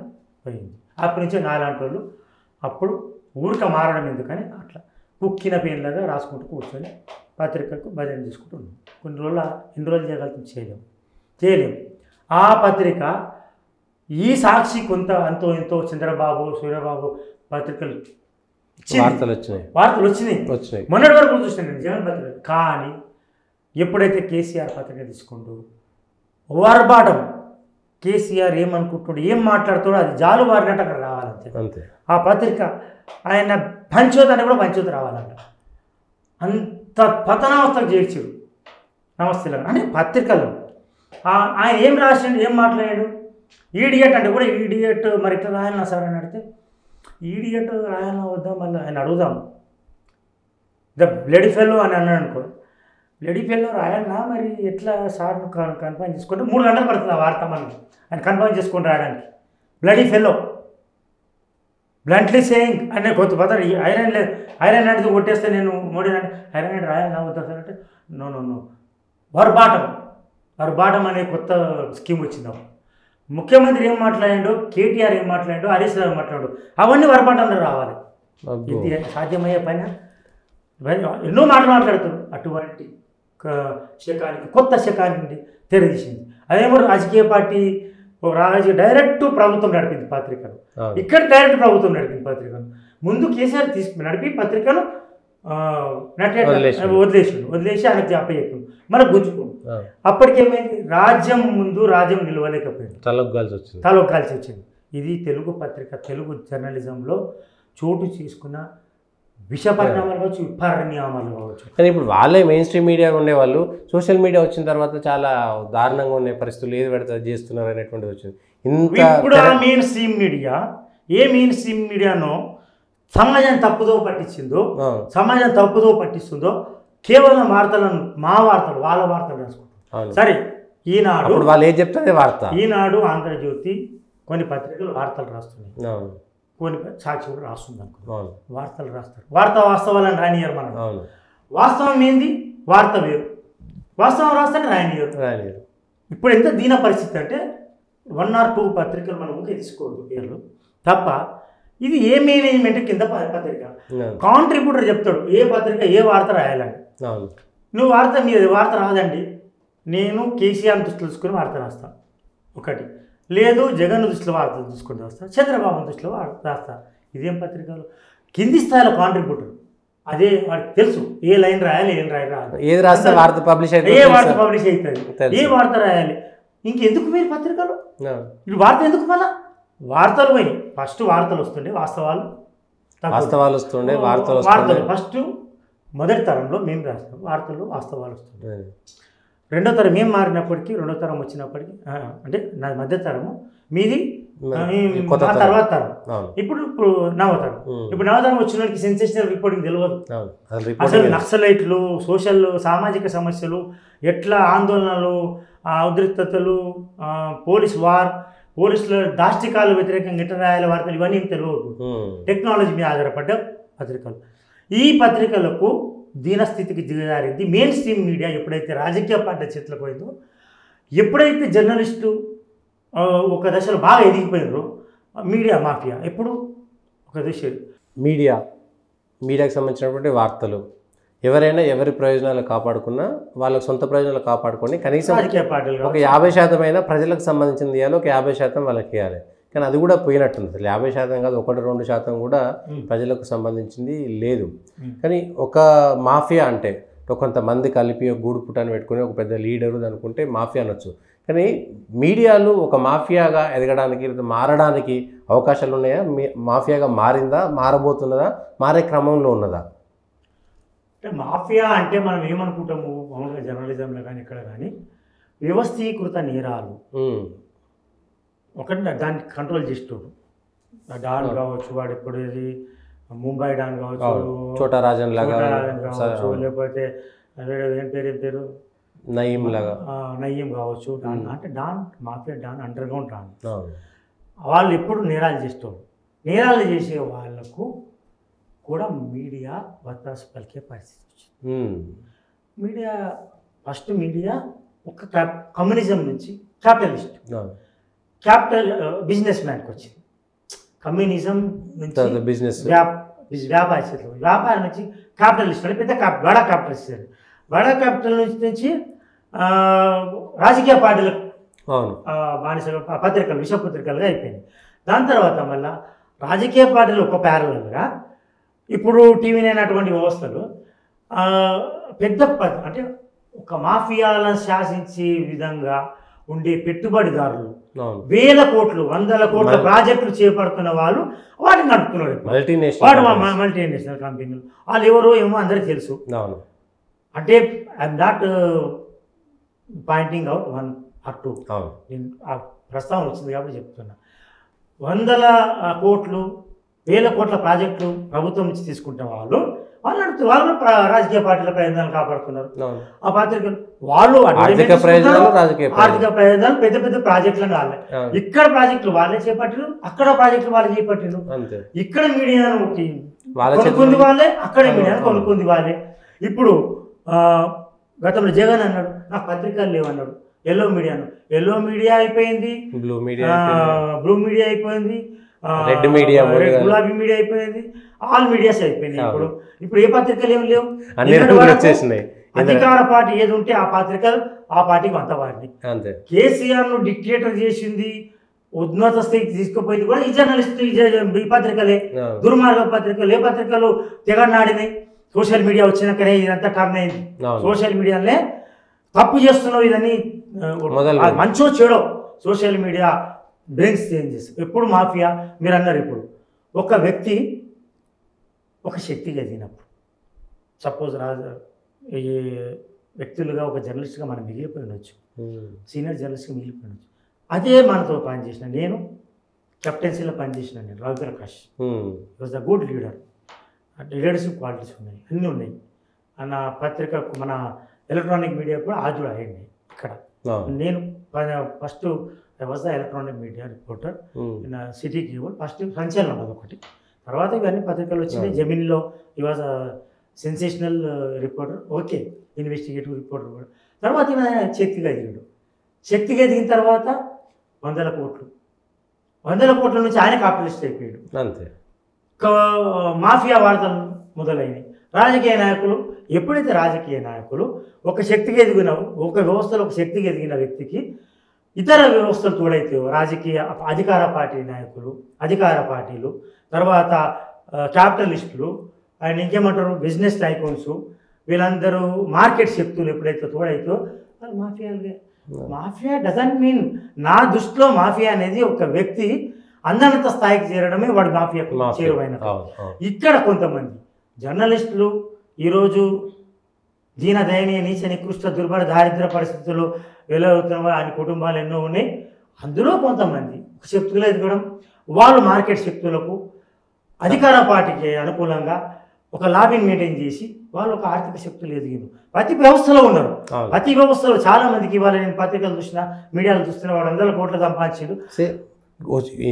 పోయింది. అప్పటి నుంచి నాలాంటి వాళ్ళు అప్పుడు ఊరిక మారడం ఎందుకని అట్లా కుక్కిన పెయిన్లాగా రాసుకుంటూ కూర్చొని పత్రికకు భజన చేసుకుంటూ ఉన్నాం. కొన్ని రోజులు ఎన్ని రోజులు చేయగలుగుతాం, చేయలేము. ఆ పత్రిక ఈ సాక్షి కొంత అంతో ఎంతో చంద్రబాబు సూర్యబాబు పత్రికలు వార్తలు వచ్చినాయి. మొన్నటి వరకు చూసినాను నేను జగన్ పత్రిక. కానీ ఎప్పుడైతే కేసీఆర్ పత్రిక తీసుకుంటూ వర్బాటం కేసీఆర్ ఏమనుకుంటున్నాడు, ఏం మాట్లాడుతాడో అది జాలు వారినట్టు అక్కడ రావాలంతే. ఆ పత్రిక ఆయన పంచోతని కూడా పంచోత రావాలంట. అంత పతనావస్థకు చేర్చాడు నమస్తేలో అంటే పత్రికలు. ఆయన ఏం రాసిండు, ఏం మాట్లాడాడు, ఈడియట్ అంటే కూడా ఈడియట్ మరి ఇట్లా రాయాలన్నా సార్ అని అడిగితే ఈడియట్ రాయాలన్నా వద్దా మళ్ళీ ఆయన అడుగుదాం. ద బ్లడీ ఫెల్లో అని అన్నాడు అనుకో, బ్లడీ ఫెల్లో రాయాలన్నా మరి ఎట్లా సార్ను కన్ఫర్మ్ చేసుకుంటే 3 గంటలు పడుతుంది ఆ వార్త మనకి ఆయన కన్ఫర్మ్ చేసుకొని రాయడానికి. బ్లడీ ఫెల్లో బ్లంట్లీ సేయింగ్ అనే కొత్త పదం. ఐరన్ లేదు, ఐరన్ అనేది కొట్టేస్తే నేను మోడీ అంటే ఐరన్ అంటే రాయాలన్నా వద్దా సార్ అంటే నో వర్బాటం అనే కొత్త స్కీమ్ వచ్చింది. ముఖ్యమంత్రి ఏం మాట్లాడాడు, కేటీఆర్ ఏం మాట్లాడాడు, హరీష్ రావు మాట్లాడాడు, అవన్నీ వర్బాటంలో రావాలి. ఇది సాధ్యమయ్యే పైన ఎన్నో మాటలు మాట్లాడుతారు. అటువంటి కొత్త శకానికి తెరదీసింది. అదేమో రాజకీయ పార్టీ డైరెక్ట్ ప్రభుత్వం నడిపింది పత్రికను, ఇక్కడ డైరెక్ట్ ప్రభుత్వం నడిపింది పత్రికను. ముందు కేసీఆర్ నడిపి పత్రికను వదిలేసి ఆయనకు అప్పచెప్పాడు, మనకు గుంజుకోండి. అప్పటికేమైంది, రాజ్యం ముందు రాజ్యం నిలవలేకపోయింది, తలొగ్గాల్సి వచ్చింది. ఇది తెలుగు పత్రిక, తెలుగు జర్నలిజంలో చోటు చేసుకున్న విష పరిణామాలు కావచ్చు, విపరిణామాలు కావచ్చు. కానీ ఇప్పుడు వాళ్ళే మెయిన్ స్ట్రీమ్ మీడియా ఉండేవాళ్ళు సోషల్ మీడియా వచ్చిన తర్వాత చాలా దారుణంగా ఉండే పరిస్థితులు, ఏది పెడతా చేస్తున్నారు అనేటువంటిది వచ్చింది. ఇప్పుడు ఆ మెయిన్ స్ట్రీమ్ మీడియా ఏ మెయిన్ స్ట్రీమ్ మీడియానో సమాజం తప్పుదో పట్టిస్తుందో కేవలం వార్తలను వాళ్ళ వార్తలు రాసుకుంటారు. సరే ఈనాడు వాళ్ళు ఏం చెప్తారే వార్త, ఈనాడు ఆంధ్రజ్యోతి కొన్ని పత్రికలు వార్తలు రాస్తున్నాయి, కొన్ని సాక్షి కూడా రాస్తుంది అనుకో, వార్తలు రాస్తారు. వాస్తవాలను రానియరు. మనం వాస్తవం ఏంది, వార్త వేరు, వాస్తవం రాస్తే రానియరు. ఇప్పుడు ఎంత దీన పరిస్థితి అంటే 1 or 2 పత్రికలు మనం ఊకే తీసుకోవద్దు పేర్లు తప్ప. ఇది ఏ మేనేజ్మెంట్ కింద పత్రిక, కాంట్రిబ్యూటర్ చెప్తాడు ఏ పత్రిక ఏ వార్త రాయాలని. నువ్వు వార్త రాదండి, నేను కేసీఆర్ దృష్టిలో తీసుకుని వార్త రాస్తాను ఒకటి, లేదు జగన్ దృష్టిలో వార్త తీసుకుని రాస్తా, చంద్రబాబు దృష్టిలో రాస్తా. ఇదేం పత్రికలు కింది స్థాయిలో కాంట్రిబ్యూటర్, అదే వాడికి తెలుసు ఏ లైన్ రాయాలి, ఏం రాయాలి, ఏది రాస్తే వార్త పబ్లిష్ అవుతుంది, ఏ వార్త పబ్లిష్ అవుతుంది, ఏ వార్త రాయాలి. ఇంకెందుకు మీరు పత్రికలు, ఇప్పుడు వార్త ఎందుకు? మళ్ళా వార్తలు పోయి ఫస్ట్ వార్తలు వస్తుండే, వార్తలు ఫస్ట్ మొదటి తరంలో మేము రాస్తాం, వార్తలు వాస్తవాలు వస్తుండే. రెండో తరం మేము మారినప్పటికీ, రెండో తరం వచ్చినప్పటికీ, అంటే నా మధ్య తరము, మీది తర్వాత తరం, ఇప్పుడు నవతరం. ఇప్పుడు నవతరం వచ్చిన వాడికి సెన్సేషనల్ రిపోర్టింగ్ తెలియదు. అసలు నక్సలైట్లు, సామాజిక సమస్యలు, ఎట్లా ఆందోళనలు, ఉద్రిక్తతలు, పోలీస్ వార్, పోలీసుల దాష్టికాలు వ్యతిరేకంగా ఇంటర్వ్యాల వార్తలు ఇవన్నీ తెలియదు. టెక్నాలజీ మీద ఆధారపడ్డ పత్రికలు. ఈ పత్రికలకు దీనస్థితికి దిగజారింది మెయిన్ స్ట్రీమ్ మీడియా. ఎప్పుడైతే రాజకీయ పార్టీ చేతులకు పోయిందో, ఎప్పుడైతే జర్నలిస్టు ఒక దశలో బాగా ఎదిగిపోయినారో మీడియా మాఫియా ఎప్పుడు ఒక దశ మీడియాకి సంబంధించినటువంటి వార్తలు ఎవరైనా ఎవరి ప్రయోజనాలు కాపాడుకున్నా వాళ్ళకి సొంత ప్రయోజనాలు కాపాడుకొని కనీసం రాజకీయ పార్టీలు ఒక 50% అయినా ప్రజలకు సంబంధించింది ఇవ్వాలి, ఒక 50% వాళ్ళకి ఇవ్వాలి. కానీ అది కూడా పోయినట్టుంది. అసలు 50% కాదు, 1-2% కూడా ప్రజలకు సంబంధించింది లేదు. కానీ ఒక మాఫియా అంటే కొంతమంది కలిపి ఒక గూడు పుటాన్ని పెట్టుకుని ఒక పెద్ద లీడరు అనుకుంటే మాఫియా అనొచ్చు. కానీ మీడియాలు ఒక మాఫియాగా ఎదగడానికి మారడానికి అవకాశాలు ఉన్నాయా? మాఫియాగా మారిందా, మారబోతున్నదా, మారే క్రమంలో ఉన్నదా? అంటే మాఫియా అంటే మనం ఏమనుకుంటాము మామూలుగా జర్నలిజంలో కానీ ఇక్కడ కానీ వ్యవస్థీకృత నేరాలు ఒకటి దాన్ని కంట్రోల్ చేస్తాడు. డాన్ కావచ్చు, వాడు ఇప్పుడు ఇది ముంబై డాన్ కావచ్చు, చోటా రాజన్ లాగా కావచ్చు, లేకపోతే ఏం పేరు నయీం కావచ్చు. డాన్ అంటే don mafia, don underground don. వాళ్ళు ఎప్పుడు నేరాలు చేస్తారు. నేరాలు చేసే వాళ్ళకు కూడా మీడియా వత్తాసు పలికే పరిస్థితి వచ్చింది. మీడియా ఫస్ట్ మీడియా ఒక కమ్యూనిజం నుంచి క్యాపిటలిస్ట్ బిజినెస్ మ్యాన్కి వచ్చింది. కమ్యూనిజం నుంచి బిజినెస్ వ్యాపారం నుంచి క్యాపిటలిస్ట్ అని పెద్ద బడా క్యాపిటలిస్ట్. బడా క్యాపిటల్ నుంచి రాజకీయ పార్టీలకు బానిస పత్రికలు విషపత్రికలుగా అయిపోయింది. దాని తర్వాత మళ్ళీ రాజకీయ పార్టీలు ఒక ప్యారలల్గా ఇప్పుడు టీవీ అయినటువంటి వ్యవస్థలు పెద్ద అంటే ఒక మాఫియాలను శాసించే విధంగా ఉండే పెట్టుబడిదారులు వేల కోట్లు 100 కోట్ల ప్రాజెక్టులు చేపడుతున్న వాళ్ళు వాటిని నడుపుతున్నారు. మల్టీనేషనల్ కంపెనీలు వాళ్ళు ఎవరో ఏమో అందరికీ తెలుసు. అంటే I'm not pointing out 1 or 2. నేను ఆ ప్రస్తావన వచ్చింది కాబట్టి చెప్తున్నా. 100 కోట్లు 1000 కోట్ల ప్రాజెక్టులు ప్రభుత్వం నుంచి తీసుకుంటున్న వాళ్ళు వాళ్ళు రాజకీయ పార్టీల ప్రయోజనాలు కాపాడుతున్నారు. ఆ పత్రికలు వాళ్ళు ఆర్థిక ప్రయోజనాలు పెద్ద పెద్ద ప్రాజెక్టులను వాళ్ళే, ఇక్కడ ప్రాజెక్టులు వాళ్ళే చేపట్టారు, అక్కడ ప్రాజెక్టులు వాళ్ళే చేపట్టారు. ఇక్కడ మీడియాను కొనుక్కుంది వాళ్ళే, అక్కడ మీడియాను కొనుక్కుంది వాళ్ళే. ఇప్పుడు గతంలో జగన్ అన్నాడు నాకు పత్రికలు లేవన్నాడు. ఎల్లో మీడియా అయిపోయింది, బ్లూ మీడియా అయిపోయింది, రెడ్ మీడియా, గులాబీ మీడియా అయిపోయింది, ఆల్ మీడియాస్ అయిపోయింది. ఇప్పుడు ఏ పత్రికలు ఏమి లేవు. అధికార పార్టీ ఏది ఉంటే ఆ పత్రికలు ఆ పార్టీకి అంత వాడిని. కేసీఆర్ ను డిక్టేటర్ చేసింది, ఉన్నత స్థితికి తీసుకుపోయింది కూడా ఈ జర్నలిస్ట్ ఈ పత్రికలే. దుర్మార్గ పత్రికలు ఏ పత్రికలు తెగనాడినాయి. సోషల్ మీడియా వచ్చినాకనే ఇదంతా టర్న్ అయింది. సోషల్ మీడియానే తప్పు చేస్తున్నావు, ఇదని మంచో చెడో సోషల్ మీడియా బ్రెయిన్స్ చేంజెస్. ఎప్పుడు మాఫియా మీరు అన్నారు. ఇప్పుడు ఒక వ్యక్తి ఒక శక్తిగా ఎదిగినప్పుడు సపోజ్ ఈ వ్యక్తులుగా ఒక జర్నలిస్ట్గా మనం మిగిలిపోయి ఉండొచ్చు, సీనియర్ జర్నలిస్ట్గా మిగిలిపోయి ఉండొచ్చు. అదే మనతో పనిచేసిన నేను కెప్టెన్సీలో పనిచేసిన నేను Ravi Prakash was the good leader. Leadership qualities ఉన్నాయి, అన్నీ ఉన్నాయి. నా పత్రిక మన ఎలక్ట్రానిక్ మీడియా కూడా ఆజుడు అయ్యింది. ఇక్కడ నేను first I was the electronic media reporter in city cable. First సంచలనం అదొకటి. తర్వాత ఇవన్నీ పత్రికలు వచ్చినాయి. జమీన్లో ఈ was sensational reporter, okay, investigative reporter కూడా. తర్వాత శక్తిగా ఎదిగాడు. శక్తిగా ఎదిగిన తర్వాత 100 కోట్ల నుంచి ఆయన క్యాపిటలిస్ట్ అయిపోయాడు. అంతే. మాఫియా వార్తలు మొదలైనవి. రాజకీయ నాయకులు ఎప్పుడైతే రాజకీయ నాయకులు ఒక శక్తిగా ఎదిగిన ఒక వ్యవస్థలో ఒక శక్తిగా ఎదిగిన వ్యక్తికి ఇతర వ్యవస్థలు తోడైతే రాజకీయ అధికార పార్టీ నాయకులు, అధికార పార్టీలు, తర్వాత క్యాపిటలిస్టులు, ఆయన ఇంకేమంటారు బిజినెస్ టైకోన్స్, వీళ్ళందరూ మార్కెట్ శక్తులు ఎప్పుడైతే తోడైతో వాళ్ళు మాఫియాలుగా. మాఫియా డజంట్ మీన్, నా దృష్టిలో మాఫియా అనేది ఒక వ్యక్తి అందనంత స్థాయికి చేరడమే వాడు మాఫియాకు చేరువైన. ఇక్కడ కొంతమంది జర్నలిస్టులు ఈరోజు దీన దయనీయ నీచ నికృష్ట దుర్భర దారిద్ర పరిస్థితుల్లో వెలువడుతున్న ఆయన కుటుంబాలు ఎన్నో ఉన్నాయి. అందులో కొంతమంది శక్తులు ఎదగడం, వాళ్ళు మార్కెట్ శక్తులకు అధికార పార్టీకి అనుకూలంగా ఒక లాబింగ్ మెయింటైన్ చేసి వాళ్ళు ఒక ఆర్థిక శక్తులు ఎదిగింది. ప్రతి వ్యవస్థలో ఉన్నారు. ప్రతి వ్యవస్థలో చాలా మందికి ఇవాళ నేను పత్రికలు చూసినా, మీడియాలు చూస్తున్నా, వాడు 100 కోట్లు సంపాదించాడు.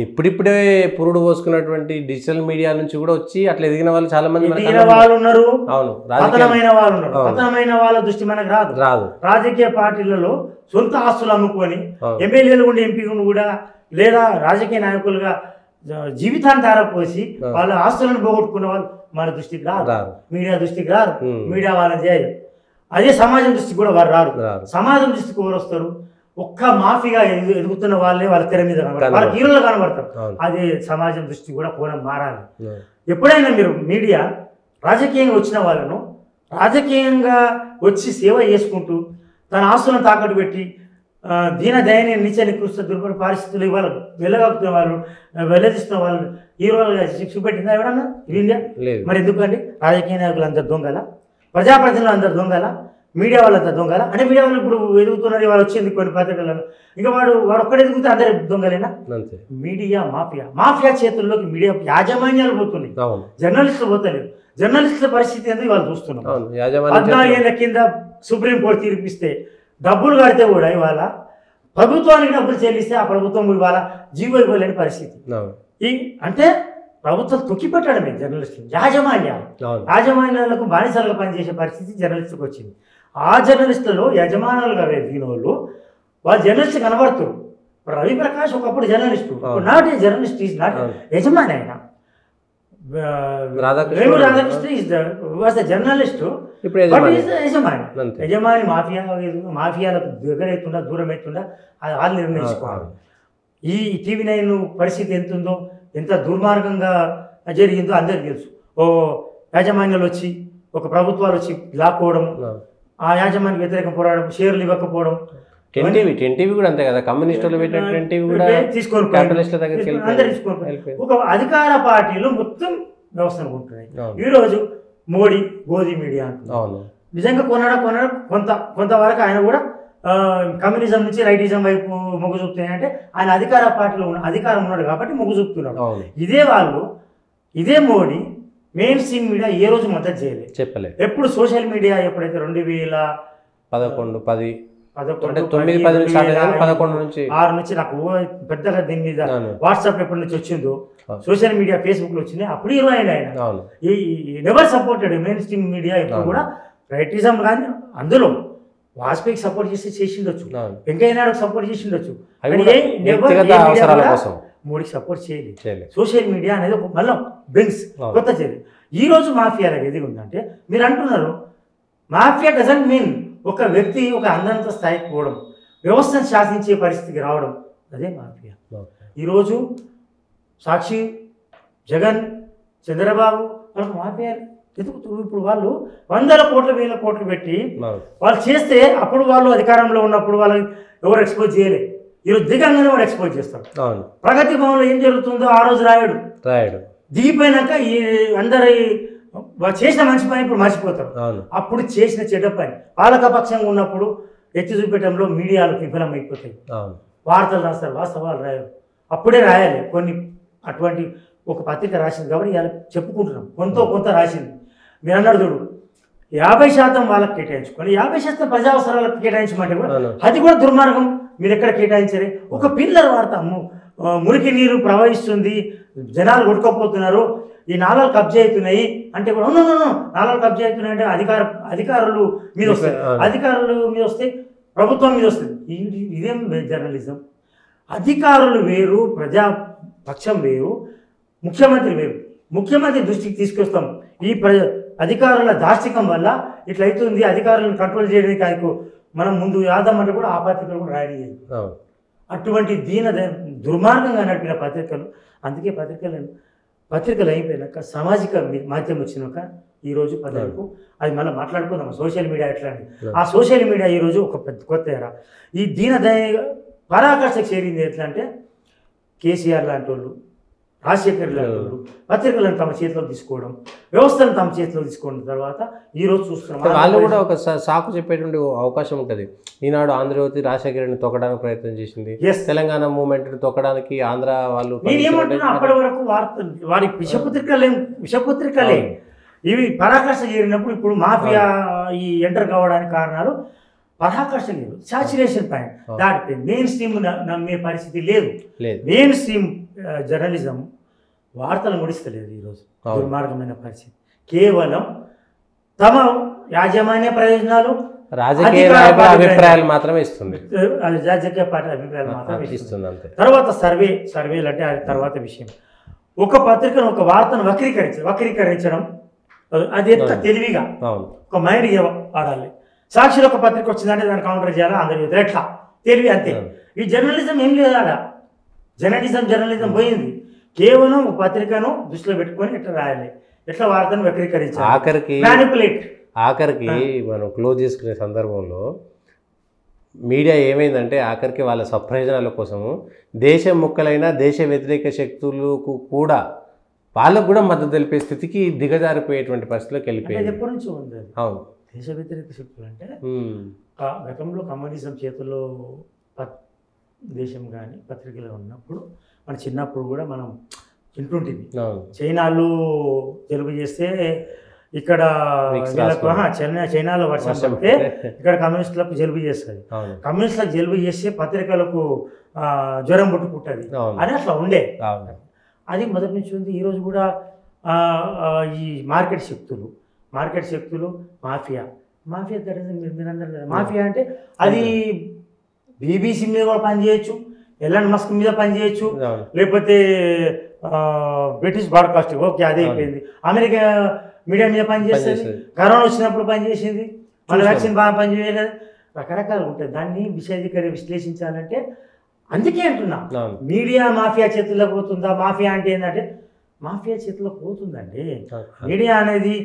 ఇప్పుడిప్పుడే పురుడు పోసుకున్నటువంటి డిజిటల్ మీడియా నుంచి కూడా వచ్చి అట్లా ఎదిగిన వాళ్ళు చాలా మంది ఎదిగిన వాళ్ళు ఉన్నారు. అవును, పతనమైన వాళ్ళు ఉన్నారు. పతనమైన వాళ్ళ దృష్టి మనకు రాదు. రాజకీయ పార్టీలలో సొంత ఆస్తులు అమ్ముకొని ఎమ్మెల్యేలు ఉండి ఎంపీలు కూడా లేదా రాజకీయ నాయకులుగా జీవితాన్ని ధారపోసి వాళ్ళ ఆస్తులను పోగొట్టుకున్న వాళ్ళు మన దృష్టికి రారు. మీడియా దృష్టికి రారు. మీడియా వాళ్ళని చేయరు. అదే సమాజం దృష్టికి కూడా వారు రారు. సమాజం దృష్టికి ఎవరు వస్తారు? ఒక్క మాఫీగా ఎదుగుతున్న వాళ్ళే వాళ్ళ తెర మీద కనబడతారు, వాళ్ళ హీరోలు కనబడతారు. అదే సమాజం దృష్టి కూడా కోణం మారాలి. ఎప్పుడైనా మీరు మీడియా రాజకీయంగా వచ్చిన వాళ్ళను రాజకీయంగా వచ్చి సేవ చేసుకుంటూ తన ఆస్తులను తాకట్టు పెట్టి దీన దయని నీచ నికృష్ట దుర్భర పరిస్థితులు ఇవాళ వెళ్ళగలుగుతున్న వాళ్ళు, వెళ్ళదీస్తున్న వాళ్ళు హీరోలుగా చూపెట్టిందా ఎవడన్నా ఇండియా? మరి ఎందుకండి? రాజకీయ నాయకులు అందరు దొంగల, ప్రజాప్రతినిధులు అందరు దొంగల, మీడియా వాళ్ళంతా దొంగల? అంటే మీడియా వాళ్ళు ఇప్పుడు ఎదుగుతున్నారు, వాళ్ళు వచ్చింది కొన్ని పత్రికలలో, ఇంకా వాడు ఒక్కడే ఎదుగుతే అందరు దొంగలేనా? మీడియా మాఫియా చేతుల్లోకి మీడియా యాజమాన్యాలు పోతున్నాయి, జర్నలిస్టులు పోతలేరు. జర్నలిస్టుల పరిస్థితి ఎందుకు వాళ్ళు చూస్తున్నాం. 14 ఏళ్ళ కింద సుప్రీంకోర్టు తీర్పిస్తే డబ్బులు కడితే కూడా ఇవాళ ప్రభుత్వానికి డబ్బులు చెల్లిస్తే ఆ ప్రభుత్వం ఇవాళ జీవో ఇవ్వలేని పరిస్థితి. అంటే ప్రభుత్వం తొక్కిపెట్టడమే జర్నలిస్టులు, యాజమాన్యాలకు బానిసలుగా పనిచేసే పరిస్థితి జర్నలిస్టులకు వచ్చింది. ఆ జర్నలిస్టులలో యజమానులుగా ఎదిగిన వాళ్ళు జర్నలిస్ట్ కనబడుతారు. రవి ప్రకాష్ ఒకప్పుడు journalist, not a journalist, is not యజమాని. ఆయన రాధాకృష్ణ వాజ్ ద జర్నలిస్టు, యజమాని మాఫియాలకు దగ్గర అవుతుందా దూరం అవుతుందా అది వాళ్ళు నిర్ణయించుకోవాలి. ఈ టీవీ 9 పరిస్థితి ఎంత ఉందో, ఎంత దుర్మార్గంగా జరిగిందో అందరికీ తెలుసు. ఓ యాజమాన్యాలు వచ్చి, ఒక ప్రభుత్వాలు వచ్చి లాక్కోవడం, ఆ యాజమాన్యానికి వ్యతిరేకం పోరాడడం, షేర్లు ఇవ్వకపోవడం. టీవీ కూడా అంతే కదా, కమ్యూనిస్టులు తీసుకొని ఒక అధికార పార్టీలు మొత్తం వ్యవస్థను ఉంటున్నాయి. ఈరోజు మోడీ గోధి మీడియా అంటున్నారు. నిజంగా కొన్నాడు కొంతవరకు ఆయన కూడా కమ్యూనిజం నుంచి రైటిజం వైపు మొగ్గు చూపుతున్నాయంటే ఆయన అధికార పార్టీలో అధికారం ఉన్నాడు కాబట్టి మొగ్గు చూపుతున్నాడు. ఇదే మోడీ మెయిన్ స్ట్రీమ్ మీడియా ఏ రోజు మద్దతు చెప్పలేదు. ఎప్పుడు సోషల్ మీడియా ఎప్పుడైతే 2011 నుంచి నాకు పెద్దగా దీని మీద వాట్సాప్ ఎప్పటి నుంచి వచ్చిందో, సోషల్ మీడియా ఫేస్బుక్ లో వచ్చింది, అప్పుడు హీరో ఆయన. ఈ never supported main stream media ఎప్పుడు కూడా రైటిజం కానీ అందులో వాజ్పేయికి సపోర్ట్ చేసిండొచ్చు, వెంకయ్య నాయుడుకి సపోర్ట్ చేసిండొచ్చు, మోడీకి సపోర్ట్ చేయలేదు. సోషల్ మీడియా అనేది ఒక మళ్ళీ బెన్స్ కొత్త చేయలేదు. ఈ రోజు మాఫియాలకు ఎదిగి ఉందంటే మీరు అంటున్నారు మాఫియా డజంట్ మీన్ ఒక వ్యక్తి ఒక అందంత స్థాయికి పోవడం, వ్యవస్థను శాసించే పరిస్థితికి రావడం, అదే మాఫియా. ఈరోజు సాక్షి, జగన్, చంద్రబాబు వాళ్ళకి మాఫియా ఎదుగుతారు. ఇప్పుడు వాళ్ళు 100 కోట్లు 1000 కోట్లు పెట్టి వాళ్ళు చేస్తే అప్పుడు వాళ్ళు అధికారంలో ఉన్నప్పుడు వాళ్ళకి ఎవరు ఎక్స్పోజ్ చేయలేదు. ఈరోజు దిగంగానే వాడు ఎక్స్పోజ్ చేస్తాడు. ప్రగతి భవన్లో ఏం జరుగుతుందో ఆ రోజు రాయడు, దిగిపోయినాక ఈ అందరి చేసిన మంచి పని ఇప్పుడు మర్చిపోతారు. అప్పుడు చేసిన చెడ్డ పని పాలకపక్షంగా ఉన్నప్పుడు ఎత్తి చూపెట్టడంలో మీడియాలు విఫలమైపోతాయి. వార్తలు రాస్తారు, వాస్తవాలు రాయరు. అప్పుడే రాయాలి కొన్ని. అటువంటి ఒక పత్రిక రాసింది కాబట్టి ఇలా చెప్పుకుంటున్నాం, కొంత రాసింది. మీరు అన్నాడు చూడు, 50% వాళ్ళకి కేటాయించుకోండి, 50% ప్రజా అవసరాలకు కేటాయించమంటే కూడా అది కూడా దుర్మార్గం. మీరు ఎక్కడ కేటాయించారు? ఒక పిల్లర్ వార్త, మురికి నీరు ప్రవహిస్తుంది, జనాలు కొట్టుకోపోతున్నారు, ఈ నాలాలు కబ్జా అవుతున్నాయి అంటే కూడా నాలాలు కబ్జా అవుతున్నాయి అంటే అధికారులు మీద వస్తాయి, అధికారులు మీద వస్తే ప్రభుత్వం మీద వస్తుంది. ఇదేం జర్నలిజం? అధికారులు వేరు, ప్రజాపక్షం వేరు, ముఖ్యమంత్రి వేరు. ముఖ్యమంత్రి దృష్టికి తీసుకొస్తాం ఈ అధికారుల దాష్టికం వల్ల ఇట్లా అవుతుంది, అధికారులను కంట్రోల్ చేయడానికి మనం ముందు యాదమంటే కూడా ఆ పత్రికలు కూడా రాయలేదు. అటువంటి దుర్మార్గంగా నడిపిన పత్రికలు. అందుకే పత్రికలు అయిపోయినాక సామాజిక మాధ్యమం వచ్చినాక ఈరోజు పదవులకు అది మళ్ళీ మాట్లాడుకుందాం. సోషల్ మీడియా ఎట్లాంటి ఆ సోషల్ మీడియా ఈరోజు ఒక కొత్త ఎరా. ఈ పరాకాష్ఠకు చేరింది ఎట్లా అంటే కేసీఆర్ లాంటి వాళ్ళు, రాజశేఖర్ లాంటి వాళ్ళు పత్రికలను తమ చేతిలో తీసుకోవడం, వ్యవస్థను తమ చేతిలో తీసుకోవడం తర్వాత ఈరోజు చూస్తున్నాం. వాళ్ళు కూడా ఒక సాకు చెప్పేటువంటి అవకాశం ఉంటుంది. ఈనాడు ఆంధ్రజ్యోతి రాజశేఖర్ని తొక్కడానికి ప్రయత్నం చేసింది, తెలంగాణ మూవ్మెంట్ని తొక్కడానికి ఆంధ్ర వాళ్ళు. నేనేమంటున్నా, అప్పటి వరకు వారి విషపత్రికలే ఇవి పరాకాష్ఠ చేరినప్పుడు ఇప్పుడు మాఫియా ఈ ఎంటర్ కావడానికి కారణాలు పరాకాష్ఠ లేదు, సాచురేషన్ పాయింట్ దాటిపోయింది. మెయిన్ స్ట్రీమ్ నమ్మే పరిస్థితి లేదు. మెయిన్ స్ట్రీమ్ జర్నలిజం వార్తలు ముడిస్తలేదు ఈరోజు. దుర్మార్గమైన పరిస్థితి. కేవలం తమ యాజమాన్య ప్రయోజనాలు, రాజకీయ అభిప్రాయాలు మాత్రమే ఇస్తుంది. రాజకీయ పార్టీ అభిప్రాయాలు మాత్రమే ఇస్తుంది అంతే. తర్వాత సర్వేలు అంటే అది తర్వాత విషయం. ఒక పత్రికను ఒక వార్తను వక్రీకరించడం అది ఎంత తెలివిగా ఒక మైండ్ వాడాలి. సాక్షిలో ఒక పత్రిక వచ్చిందంటే దాన్ని కౌంటర్ చేయాలి, అందరి ఎట్లా తెలివి అంతే. ఈ జర్నలిజం ఏం లేదు ఆడ. జర్నలిజం పోయింది. కేవలం ఒక పత్రికను దృష్టిలో పెట్టుకొని ఎట్లా రాయాలి, ఎట్లా వార్తను వక్రీకరించాలి, ఆఖరికి మనం క్లోజ్ చేసుకునే సందర్భంలో మీడియా ఏమైందంటే ఆఖరికి వాళ్ళ స్వప్రయోజనాల కోసము దేశం ముక్కలైన దేశ వ్యతిరేక శక్తులకు కూడా వాళ్ళకు కూడా మద్దతు తెలిపే స్థితికి దిగజారిపోయేటువంటి పరిస్థితిలోకి వెళ్ళిపోయింది. ఎప్పటి నుంచో ఉంది. అవును, దేశ వ్యతిరేక శక్తులు అంటే గతంలో కమ్యూనిజం చేతుల్లో దేశం కానీ పత్రికలు ఉన్నప్పుడు మన చిన్నప్పుడు కూడా మనం వింటుంటుంది. చైనాలు జలుబు చేస్తే ఇక్కడ చైనాలో వర్షం పడితే ఇక్కడ కమ్యూనిస్టులకు జలుబు చేస్తుంది, కమ్యూనిస్టులకు జలుబు చేస్తే పత్రికలకు జ్వరం పుట్టుకుంటుంది అని అట్లా ఉండే. అది మొదటి నుంచి ఉంది. ఈరోజు కూడా ఈ మార్కెట్ శక్తులు మాఫియా మీరందరూ మాఫియా అంటే అది బీబీసీ మీద కూడా పనిచేయచ్చు, ఎలాన్ మస్క్ మీద పనిచేయచ్చు, లేకపోతే బ్రిటిష్ బ్రాడ్కాస్టింగ్ ఓకే అదే అయిపోయింది, అమెరికా మీడియా మీద పనిచేస్తుంది, కరోనా వచ్చినప్పుడు పనిచేసింది, మన వ్యాక్సిన్ బాగా పనిచేయలేదు, రకరకాలు ఉంటుంది. దాన్ని విశ్లేషించాలంటే అందుకే అంటున్నా మీడియా మాఫియా చేతుల్లో పోతుందా. మాఫియా అంటే ఏంటంటే మాఫియా చేతిలో పోతుందండి. మీడియా అనేది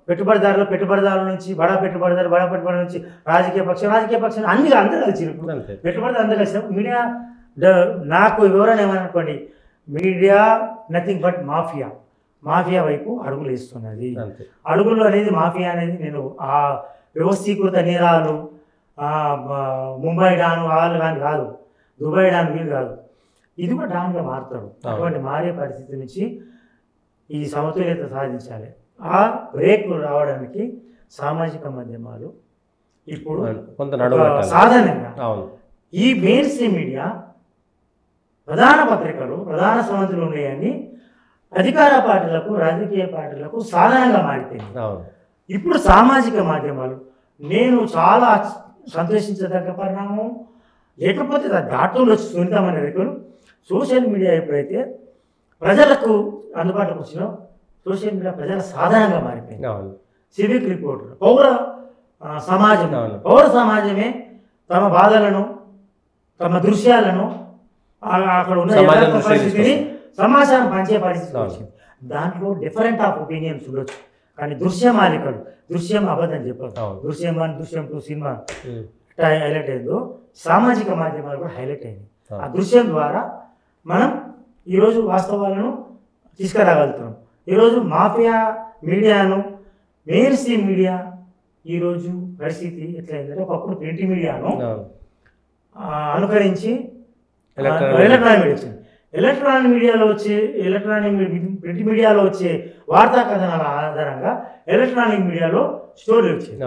పెట్టుబడిదారుల నుంచి బడా పెట్టుబడిదారు నుంచి రాజకీయ పక్షం అందరూ కలిసి పెట్టుబడిదారు అందరూ కలిసినప్పుడు మీడియా నాకు వివరణ ఏమనుకోండి, మీడియా నథింగ్ బట్ మాఫియా వైపు అడుగులు వేస్తున్నది. అడుగులు అనేది మాఫియా అనేది నేను ఆ వ్యవస్థీకృత నేరాలు ముంబై డాన్ వాళ్ళు కానీ కాదు, దుబాయ్ డాన్ వీళ్ళు కాదు, ఇది కూడా డాన్గా మారుతాడు. అటువంటి మారే పరిస్థితి నుంచి ఈ సమతుల్యత సాధించాలి. ఆ బ్రేక్ రావడానికి సామాజిక మాధ్యమాలు ఇప్పుడు సాధారణంగా ఈ మెయిన్ స్ట్రీమ్ మీడియా ప్రధాన పత్రికలు ప్రధాన సమంతులు ఉన్నాయని అధికార పార్టీలకు రాజకీయ పార్టీలకు సాధారణంగా మారిపోయింది. ఇప్పుడు సామాజిక మాధ్యమాలు నేను చాలా సంతోషించదగ్గ పరిణామం. లేకపోతే దాటులో వచ్చి సున్నితమైన వ్యక్తులు సోషల్ మీడియా ఎప్పుడైతే ప్రజలకు అందుబాటులోకి వచ్చినా సోషల్ మీడియా ప్రజల సాధారణంగా మారిపోయింది. సివిక్ రిపోర్టర్ పౌర సమాజమే తమ బాధలను తమ దృశ్యాలను అక్కడ ఉన్న పరిస్థితిని సమాచారం పంచే పరిస్థితి వచ్చింది. దాంట్లో డిఫరెంట్ ఆఫ్ ఒపీనియన్స్ ఉండొచ్చు, కానీ దృశ్యం అబద్ధం చెప్పదు. దృశ్యం 2 సినిమా హైలైట్ అయిందో సామాజిక మాధ్యమాలు కూడా హైలైట్ అయింది. ఆ దృశ్యం ద్వారా మనం ఈరోజు వాస్తవాలను తీసుకురాగలుగుతున్నాం. ఈరోజు మాఫియా మీడియాను మెయిన్ స్ట్రీమ్ మీడియా ఈరోజు పరిస్థితి ఎట్లయిందంటే ఒకప్పుడు ప్రింట్ మీడియాను అనుకరించి ఎలక్ట్రానిక్ ప్రింట్ మీడియాలో వచ్చే వార్తా కథనాల ఆధారంగా ఎలక్ట్రానిక్ మీడియాలో స్టోరీలు వచ్చాయి.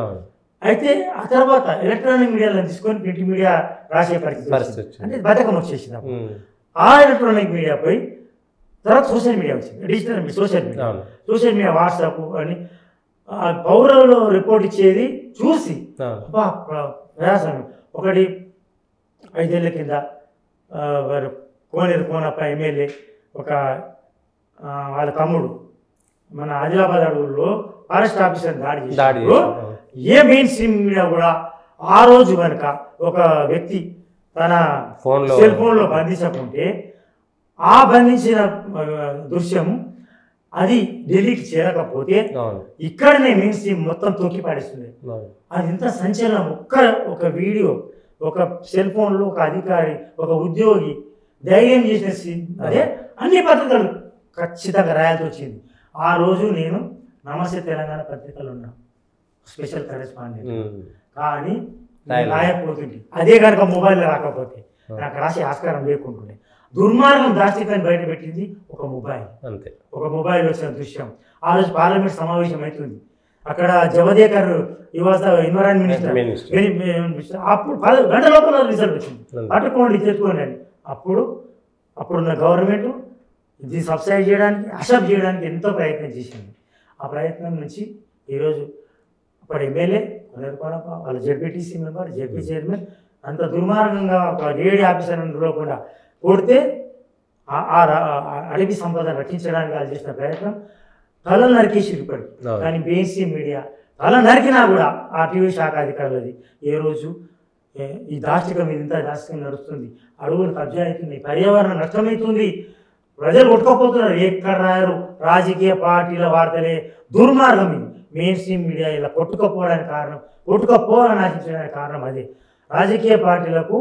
అయితే ఆ తర్వాత ఎలక్ట్రానిక్ మీడియాలో తీసుకొని ప్రింట్ మీడియా రాసే పరిస్థితి అంటే బతకం వచ్చేసింది. ఆ ఎలక్ట్రానిక్ మీడియాపై తర్వాత సోషల్ మీడియా వచ్చింది, డిజిటల్ సోషల్ మీడియా వాట్సాప్ అని పౌరులు రిపోర్ట్ ఇచ్చేది చూసి ప్రయాసం. ఒకటి 5 ఏళ్ల కింద కోనప్ప ఎమ్మెల్యే ఒక వాళ్ళ తమ్ముడు మన ఆదిలాబాద్ అడవుల్లో ఫారెస్ట్ ఆఫీసర్ దాడి చేశారు. ఏ మెయిన్ స్ట్రీమ్ మీడియా కూడా ఆ రోజు కనుక ఒక వ్యక్తి తన సెల్ ఫోన్లో బంధించకుంటే ఆ బంధించిన దృశ్యం అది ఢిల్లీకి చేరకపోతే ఇక్కడనే మెయిన్ స్ట్రీమ్ మొత్తం తొక్కి పడేస్తుంది. అది ఇంత సంచలనం. ఒక వీడియో ఒక సెల్ ఫోన్లో ఒక అధికారి ఒక ఉద్యోగి ధైర్యం చేసిన అదే అన్ని పత్రికలు ఖచ్చితంగా రాయాల్సి వచ్చింది. ఆ రోజు నేను నమస్తే తెలంగాణ పత్రికలు ఉన్నా స్పెషల్ కరెస్పాండెంట్, కానీ రాయకపోతుంటే అదే కనుక మొబైల్లో రాకపోతే నాకు రాసే ఆస్కారం లేకుంటుండే. దుర్మార్గం దాష్టికాన్ని బయట పెట్టింది ఒక మొబైల్. అంతే, ఒక మొబైల్ వచ్చిన దృశ్యం. ఆ రోజు పార్లమెంట్ సమావేశం అవుతుంది. అక్కడ జవదేకర్ ఎన్విరాన్మెంట్ మినిస్టర్ అప్పుడు 10 గంటల లోపల రిజల్ట్ వచ్చింది. పట్టుకోండి తెచ్చుకోండి అని. అప్పుడున్న గవర్నమెంట్ ఇది సబ్సైడ్ చేయడానికి, అసెప్ట్ చేయడానికి ఎంతో ప్రయత్నం చేసింది. ఆ ప్రయత్నం నుంచి ఈరోజు అప్పుడు ఎమ్మెల్యే వాళ్ళ జెడ్పీటీసీ మెంబర్, జెడ్పీ చైర్మన్ అంత దుర్మార్గంగా ఒక లేడీ ఆఫీసర్ కూడా కొడితే ఆ అడవి సంపదను రక్షించడానికి వాళ్ళు చేసిన ప్రయత్నం తల నరికేసి ఇప్పటి. కానీ బీఎస్సీ మీడియా తల నరికినా కూడా ఆ టీవీ శాఖ అధికారులది ఏ రోజు ఈ దాష్టికం ఇంత దాష్టికం నడుస్తుంది, అడవులు కబ్జా అవుతుంది, పర్యావరణం నష్టమవుతుంది, ప్రజలు కొట్టుకోపోతున్నారు. ఎక్కడ రాయరు రాజకీయ పార్టీల వార్తలే దుర్మార్గం. ఇది మెయిన్ స్ట్రీమ్ మీడియా ఇలా కొట్టుకోపోవాలని ఆశించడానికి కారణం అదే. రాజకీయ పార్టీలకు,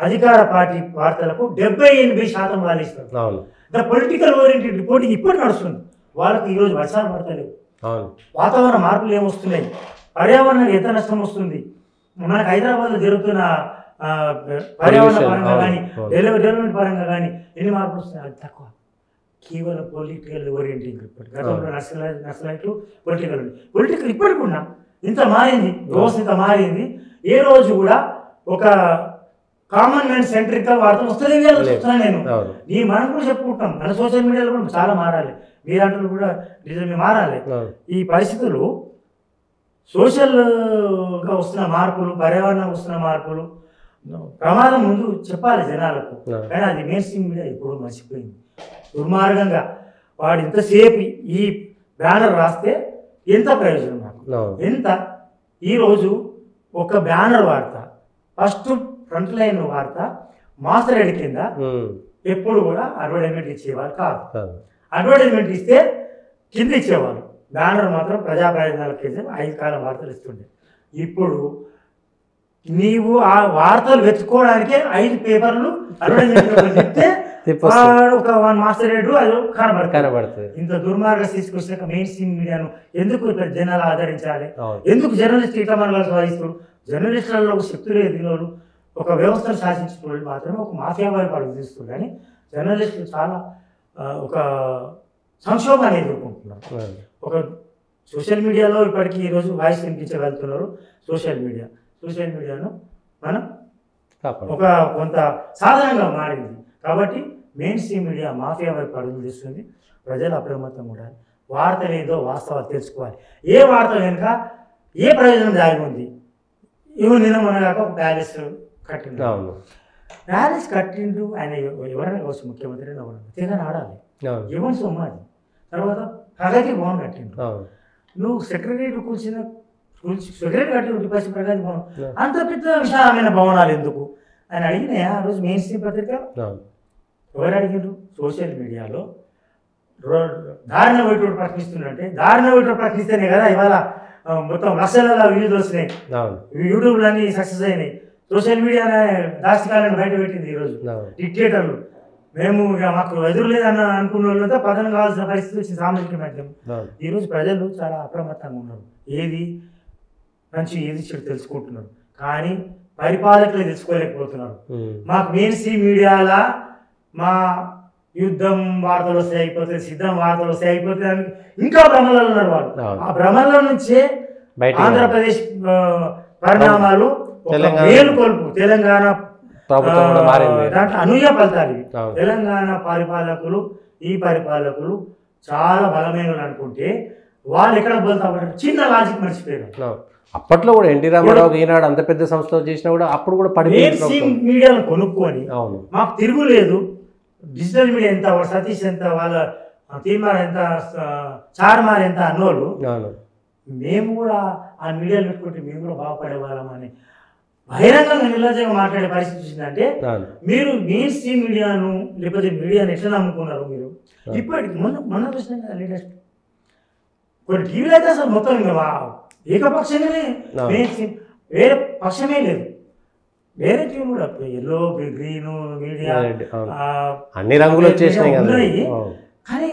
అధికార పార్టీ వార్తలకు 70-80% వాళ్ళు ఇస్తారు. ద పొలిటికల్ ఓరియంటెడ్ రిపోర్టింగ్ ఇప్పుడు నడుస్తుంది. వాళ్ళకి ఈరోజు వర్షాలు పడతలేవు, వాతావరణ మార్పులు ఏమొస్తున్నాయి, పర్యావరణానికి ఎంత నష్టం వస్తుంది, మనకు హైదరాబాద్లో జరుగుతున్న పర్యావరణ పరంగా కానీ డెవలప్మెంట్ పరంగా కానీ ఎన్ని మార్పులు వస్తున్నాయి, అది తక్కువ. కేవలం పొలిటికల్ ఓరియంటింగ్ రిపోర్ట్. గతంలో నక్సలైట్లు పొలిటికల్ ఇప్పటికి కూడా ఇంత మారింది, వ్యవస్థ ఇంత మారింది. ఏ రోజు కూడా ఒక కామన్ మ్యాన్ సెంట్రిక్గా వార్తలు వస్తున్నాను నేను. మనం కూడా చెప్పుకుంటాం, మన సోషల్ మీడియాలో కూడా చాలా మారాలి, మీరంటూ కూడా నిజమే మారాలి. ఈ పరిస్థితులు సోషల్గా వస్తున్న మార్పులు, పర్యావరణం వస్తున్న మార్పులు ప్రమాదం ముందు చెప్పాలి జనాలకు. కానీ అది మెయిన్ స్ట్రీమ్ మీడియా ఇప్పుడు మర్చిపోయింది దుర్మార్గంగా. వాడు ఇంతసేపు ఈ బ్యానర్ రాస్తే ఎంత ప్రయోజనం నాకు, ఎంత. ఈరోజు ఒక బ్యానర్ వార్త, ఫస్ట్ ఫ్రంట్ లైన్ వార్త మాస్టర్ హెడ్ కింద ఎప్పుడు కూడా అడ్వర్టైజ్మెంట్ ఇచ్చేవారు కాదు. అడ్వర్టైజ్మెంట్ ఇస్తే కింద ఇచ్చేవారు, బ్యానర్ మాత్రం ప్రజా ప్రయోజనాల కేంద్రం 5 కాలం వార్తలు ఇస్తుండే. ఇప్పుడు నీవు ఆ వార్తలు వెతుక్కోవడానికే 5 పేపర్లు అడ్వర్టైజ్మెంట్ చెప్తే ఒక 1 మాస్టర్ హెడ్ అది కనబడుతుంది. ఇంత దుర్మార్గం తీసుకొచ్చాక మెయిన్ స్ట్రీమ్ మీడియాను ఎందుకు ఇక్కడ జనాలు ఆదరించాలి? ఎందుకు జర్నలిస్ట్ ఇట్లా మనల్ని సాధిస్తారు? జర్నలిస్టులలో ఒక శక్తులు ఎదిగినోళ్ళు, ఒక వ్యవస్థను శాసించిన వాళ్ళు మాత్రమే ఒక మాఫియా వైపు అడుగు తీస్తారు. కానీ జర్నలిస్టులు చాలా ఒక సంక్షోభాన్ని ఎదుర్కొంటున్నారు. ఒక సోషల్ మీడియాలో ఇప్పటికీ ఈరోజు వాయిస్ వినిపించగలుగుతున్నారు. సోషల్ మీడియాను మనం ఒక కొంత సాధనంగా మారింది. కాబట్టి మెయిన్ స్ట్రీమ్ మీడియా మాఫియా వైపు అడుగులు తీస్తుంది. ప్రజలు అప్రమత్తంగా ఉండాలి. వార్తలు ఏదో వాస్తవాలు తెలుసుకోవాలి. ఏ వార్త వెనుక ఏ ప్రయోజనం దాగి ఉంది. నిన్న మనగాక ఒక ప్యాలెస్ కట్టిండు. ప్యాలెస్ కట్టిండు ఆయన ఎవరైనా కావచ్చు, ముఖ్యమంత్రి తెగని ఆడాలి, ఎవరి సొమ్ము అది. తర్వాత ప్రగతి భవన్ కట్టిండు. నువ్వు సెక్రటరీ సెక్రటరీ కట్టి 20% ప్రగతి భవన్, అంత పెద్ద విశాలమైన భవనాలు ఎందుకు అని అడిగిన ఆ రోజు మెయిన్ స్ట్రీమ్ పత్రిక ఎవరు అడిగిండ్రు? సోషల్ మీడియాలో దారిన వైపు ప్రశ్నిస్తుందంటే, దారిన వైపు ప్రశ్నిస్తేనే కదా ఇవాళ మొత్తం లక్షల వ్యూస్ వస్తున్నాయి, యూట్యూబ్లు అన్నీ సక్సెస్ అయినాయి. సోషల్ మీడియా దాష్టికాలను బయట పెట్టింది. ఈరోజు డిక్టేటర్లు మేము మాకు ఎదురు లేదన్న అనుకున్న వాళ్ళంతా పతనం కావాల్సిన పరిస్థితి వచ్చింది సామాజిక మాధ్యమం. ఈరోజు ప్రజలు చాలా అప్రమత్తంగా ఉన్నారు. ఏది మంచి ఏది చెడు తెలుసుకుంటున్నారు. కానీ పరిపాలకులు తెలుసుకోలేకపోతున్నారు. మాకు మెయిన్ స్ట్రీమ్ మీడియాల మా యుద్ధం వార్తలు వస్తే అయిపోతుంది, సిద్ధం వార్తలు వస్తే అయిపోతుంది అని ఇంకా భ్రమలలో ఉన్నారు వాళ్ళు. ఆ భ్రమల నుంచే ఆంధ్రప్రదేశ్ పరిణామాలు మేలుకొల్పు తెలంగాణ దాంట్లో అనూహ్య ఫలితాలు. తెలంగాణ ఈ పరిపాలకులు చాలా బలమైన అనుకుంటే వాళ్ళు ఎక్కడ బదులుతారు? చిన్న లాజిక్ మర్చిపోయారు. అప్పట్లో కూడా ఎన్టీ రామారావు ఈనాడు అంత పెద్ద సంస్థ చేసినా కూడా అప్పుడు కూడా మీడియాను కొనుక్కొని మాకు తిరుగులేదు, డిజిటల్ మీడియా ఎంత, సతీష్ ఎంత, వాళ్ళ తీర్మార్ ఎంత, చార్మార్ ఎంత అన్నోళ్ళు మేము కూడా ఆ మీడియాలు పెట్టుకుంటే మేము కూడా బాగుపడేవాళ్ళమని బహిరంగంగా నిర్లజ్జంగా మాట్లాడే పరిస్థితి వచ్చిందంటే మీరు మెయిన్ స్ట్రీమ్ మీడియాను లేకపోతే మీడియాను ఎట్లా నమ్ముకున్నారు మీరు? ఇప్పటికి మొన్న చూసిన లేటెస్ట్ కొన్ని టీవీలు అయితే అసలు మొత్తం ఇంకా ఏకపక్షంగానే మెయిన్ స్ట్రీమ్, వేరే పక్షమే లేదు. వేరే టీవీ కూడా ఎల్లో గ్రీన్ మీడియా అన్ని రంగులు వచ్చేసినాయి ఉన్నాయి. కానీ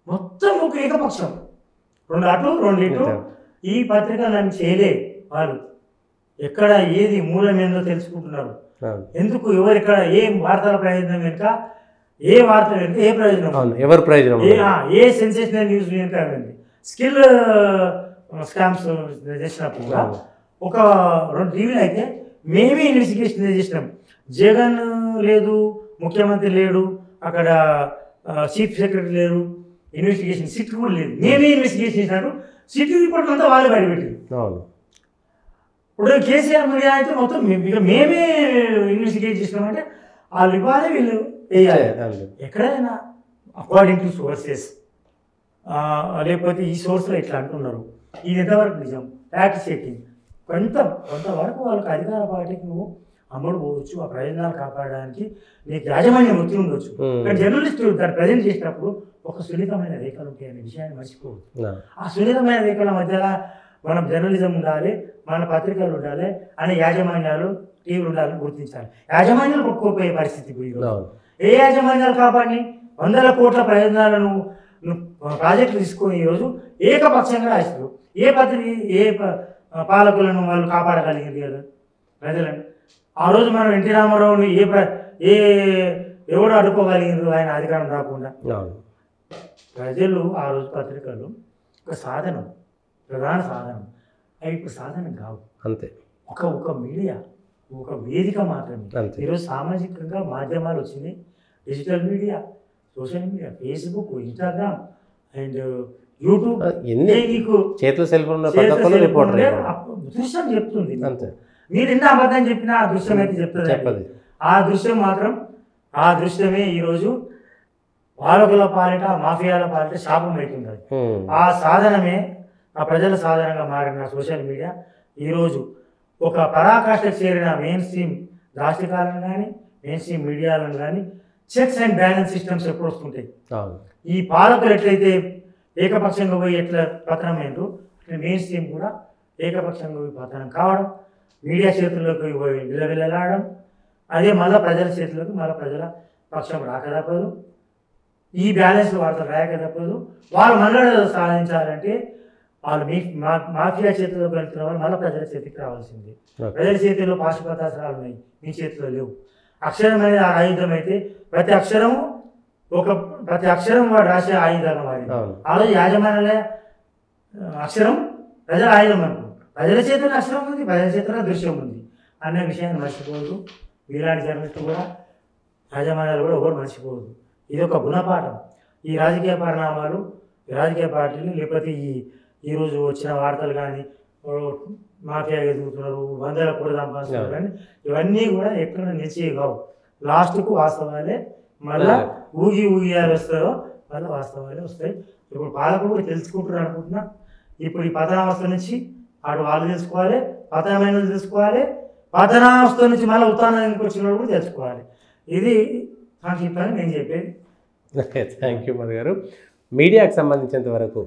మొత్తం ఒక ఏకపక్షం, 2 అటు 2 ఇటు. ఈ పత్రిక నన్ను చేయలే వాళ్ళు. ఎక్కడ ఏది మూలం ఏందో తెలుసుకుంటున్నారు. ఎందుకు ఎవరు ఇక్కడ ఏం వార్తల ప్రయోజనం వెనుక ఏ వార్త వెనుక ఏ ప్రయోజనం, అవును, ఎవరు ప్రయోజనం ఏ సెన్సేషనల్ న్యూస్ వెనుక ఉంది. స్కిల్ స్కామ్స్ చేసినప్పుడు కూడా ఒక 2 టీవీలు అయితే మేమే ఇన్వెస్టిగేషన్ చేసినాం. జగన్ లేదు, ముఖ్యమంత్రి లేడు, అక్కడ చీఫ్ సెక్రటరీ లేరు, ఇన్వెస్టిగేషన్ సిట్ కూడా లేదు, మేమే ఇన్వెస్టిగేషన్ చేసినారు. సిట్ రిపోర్ట్ అంతా వాళ్ళు బయటపెట్టారు. ఇప్పుడు కేసీఆర్ మీడియా అయితే మొత్తం ఇక మేమే ఇన్వెస్టిగేట్ చేసినామంటే వాళ్ళు ఇవ్వాలి, వీళ్ళు వేయాలి. ఎక్కడైనా అకార్డింగ్ టు సోర్సెస్, లేకపోతే ఈ సోర్స్లో ఇట్లా అంటున్నారు, ఇది ఎంతవరకు నిజం, ఫ్యాక్ట్ చెకింగ్, కొంతవరకు వాళ్ళకి అధికార పార్టీకి నువ్వు అమ్ముడు పోవచ్చు, ఆ ప్రయోజనాలు కాపాడడానికి నీకు యాజమాన్యం ఒత్తిడి ఉండొచ్చు. కానీ జర్నలిస్ట్ దాన్ని ప్రజెంట్ చేసినప్పుడు ఒక సున్నితమైన రేఖలు ఉంటాయి అనే విషయాన్ని మర్చిపోవచ్చు. ఆ సున్నితమైన రేఖల మధ్యలో మనం జర్నలిజం ఉండాలి, మన పత్రికలు ఉండాలి అనే యాజమాన్యాలు, టీవీలు ఉండాలని గుర్తించాలి. యాజమాన్యాలు కొట్టుకోపోయే పరిస్థితి పోయి ఏ యాజమాన్యాలు కాపాడి 100 కోట్ల ప్రయోజనాలను ప్రాజెక్టులు తీసుకొని ఈరోజు ఏకపక్షంగా రాస్తారు. ఏ పాలకులను వాళ్ళు కాపాడగలిగింది కదా ప్రజలను. ఆ రోజు మనం ఎన్టీ రామారావుని ఎవరు అడ్డుకోగలిగింది ఆయన అధికారం రాకుండా. ప్రజలు ఆ రోజు పత్రికలు ఒక సాధనం, ప్రధాన సాధనం. అవి ఇప్పుడు సాధనం కావు, అంతే. ఒక మీడియా, ఒక వేదిక మాత్రమే. ఈరోజు సామాజికంగా మాధ్యమాలు వచ్చినాయి, digital media, social media, Facebook, Instagram and YouTube, చేతుల సెల్ ఫోన్ దృశ్యం చెప్తుంది. అంతే, మీరు ఎన్ని అబద్ధం చెప్పినా ఆ దృశ్యం అయితే చెప్తుంది. ఆ దృశ్యం మాత్రం, ఆ దృశ్యమే ఈరోజు పాలకుల పాలిట, మాఫియాల పాలిట శాపం అవుతుంది. ఆ సాధనమే, ఆ ప్రజల సాధనంగా మారిన సోషల్ మీడియా ఈరోజు ఒక పరాకాష్ఠకు చేరిన మెయిన్ స్ట్రీమ్ రాష్ట్రీయాలను కానీ, మెయిన్ స్ట్రీమ్ మీడియాలను కానీ చెక్స్ అండ్ బ్యాలెన్స్ సిస్టమ్స్ ఎప్పుడు వస్తుంటాయి. ఈ పాలకులు ఎట్లయితే ఏకపక్షంగా పోయి ఎట్లా పతనమైందో అట్లా మెయిన్ స్ట్రీమ్ కూడా ఏకపక్షంగా పోయి పతనం కావడం, మీడియా చేతుల్లోకి పోయి విలవిలలాడడం, అదే మళ్ళీ ప్రజల చేతుల్లోకి మళ్ళీ ప్రజల పక్షం రాక తప్పదు. ఈ బ్యాలెన్స్ వార్తలు రాయక తప్పదు. వాళ్ళు మన్నడ సాధించాలంటే వాళ్ళు మాఫియా చేతిలోకి వెళ్తున్న వాళ్ళు మళ్ళీ ప్రజల చేతికి రావాల్సింది. ప్రజల చేతిలో పాశుపతాస్త్రాలు ఉన్నాయి, మీ చేతిలో లేవు. అక్షరం అనేది ఆయుధం అయితే ప్రతి అక్షరం వాడు రాసే ఆయుధంగా మారింది. ఆ రోజు యాజమాన్యాల అక్షరం ప్రజల ఆయుధం అనుకో, ప్రజల చేతిలో అక్షరం ఉంది, ప్రజల చేతిలో దృశ్యం ఉంది అనే విషయాన్ని మర్చిపోవద్దు. ఇలాంటి జర్నలిస్టు కూడా, యాజమాన్యాలు కూడా ఎవరు మర్చిపోవద్దు. ఇది ఒక గుణపాఠం. ఈ రాజకీయ పరిణామాలు, రాజకీయ పార్టీలు, లేకపోతే ఈరోజు వచ్చిన వార్తలు కానీ, మాఫియా ఎదుగుతున్నారు, 100 కోట్లు సంపాదిస్తున్నారు కానీ, ఇవన్నీ కూడా ఎక్కడ నిలిచేవి కావు. లాస్ట్కు వాస్తవాలే మళ్ళీ ఊగియాలు వస్తాయో మళ్ళీ వాస్తవాలే వస్తాయి. ఇప్పుడు పాలకులు కూడా తెలుసుకుంటారు అనుకుంటున్నా. ఇప్పుడు ఈ పతనావస్థ నుంచి వాళ్ళు తెలుసుకోవాలి, పతనమైన తెలుసుకోవాలి, పతనావస్థ నుంచి మళ్ళీ ఉత్తానానికి వచ్చిన వాళ్ళు కూడా తెలుసుకోవాలి. ఇది సంక్షిప్తంగా నేను చెప్పేది. ఓకే, థ్యాంక్ యూ మధు గారు. మీడియాకి సంబంధించినంత వరకు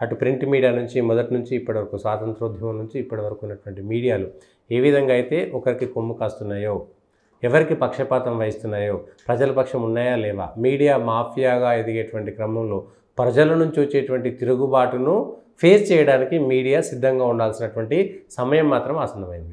అటు ప్రింట్ మీడియా నుంచి మొదటి నుంచి ఇప్పటివరకు, స్వాతంత్రోద్యమం నుంచి ఇప్పటి వరకు ఉన్నటువంటి మీడియాలు ఏ విధంగా అయితే ఒకరికి కొమ్ము కాస్తున్నాయో, ఎవరికి పక్షపాతం వహిస్తున్నాయో, ప్రజల పక్షం ఉన్నాయా లేవా, మీడియా మాఫియాగా ఎదిగేటువంటి క్రమంలో ప్రజల నుంచి వచ్చేటువంటి తిరుగుబాటును ఫేస్ చేయడానికి మీడియా సిద్ధంగా ఉండాల్సినటువంటి సమయం మాత్రం ఆసన్నమైంది.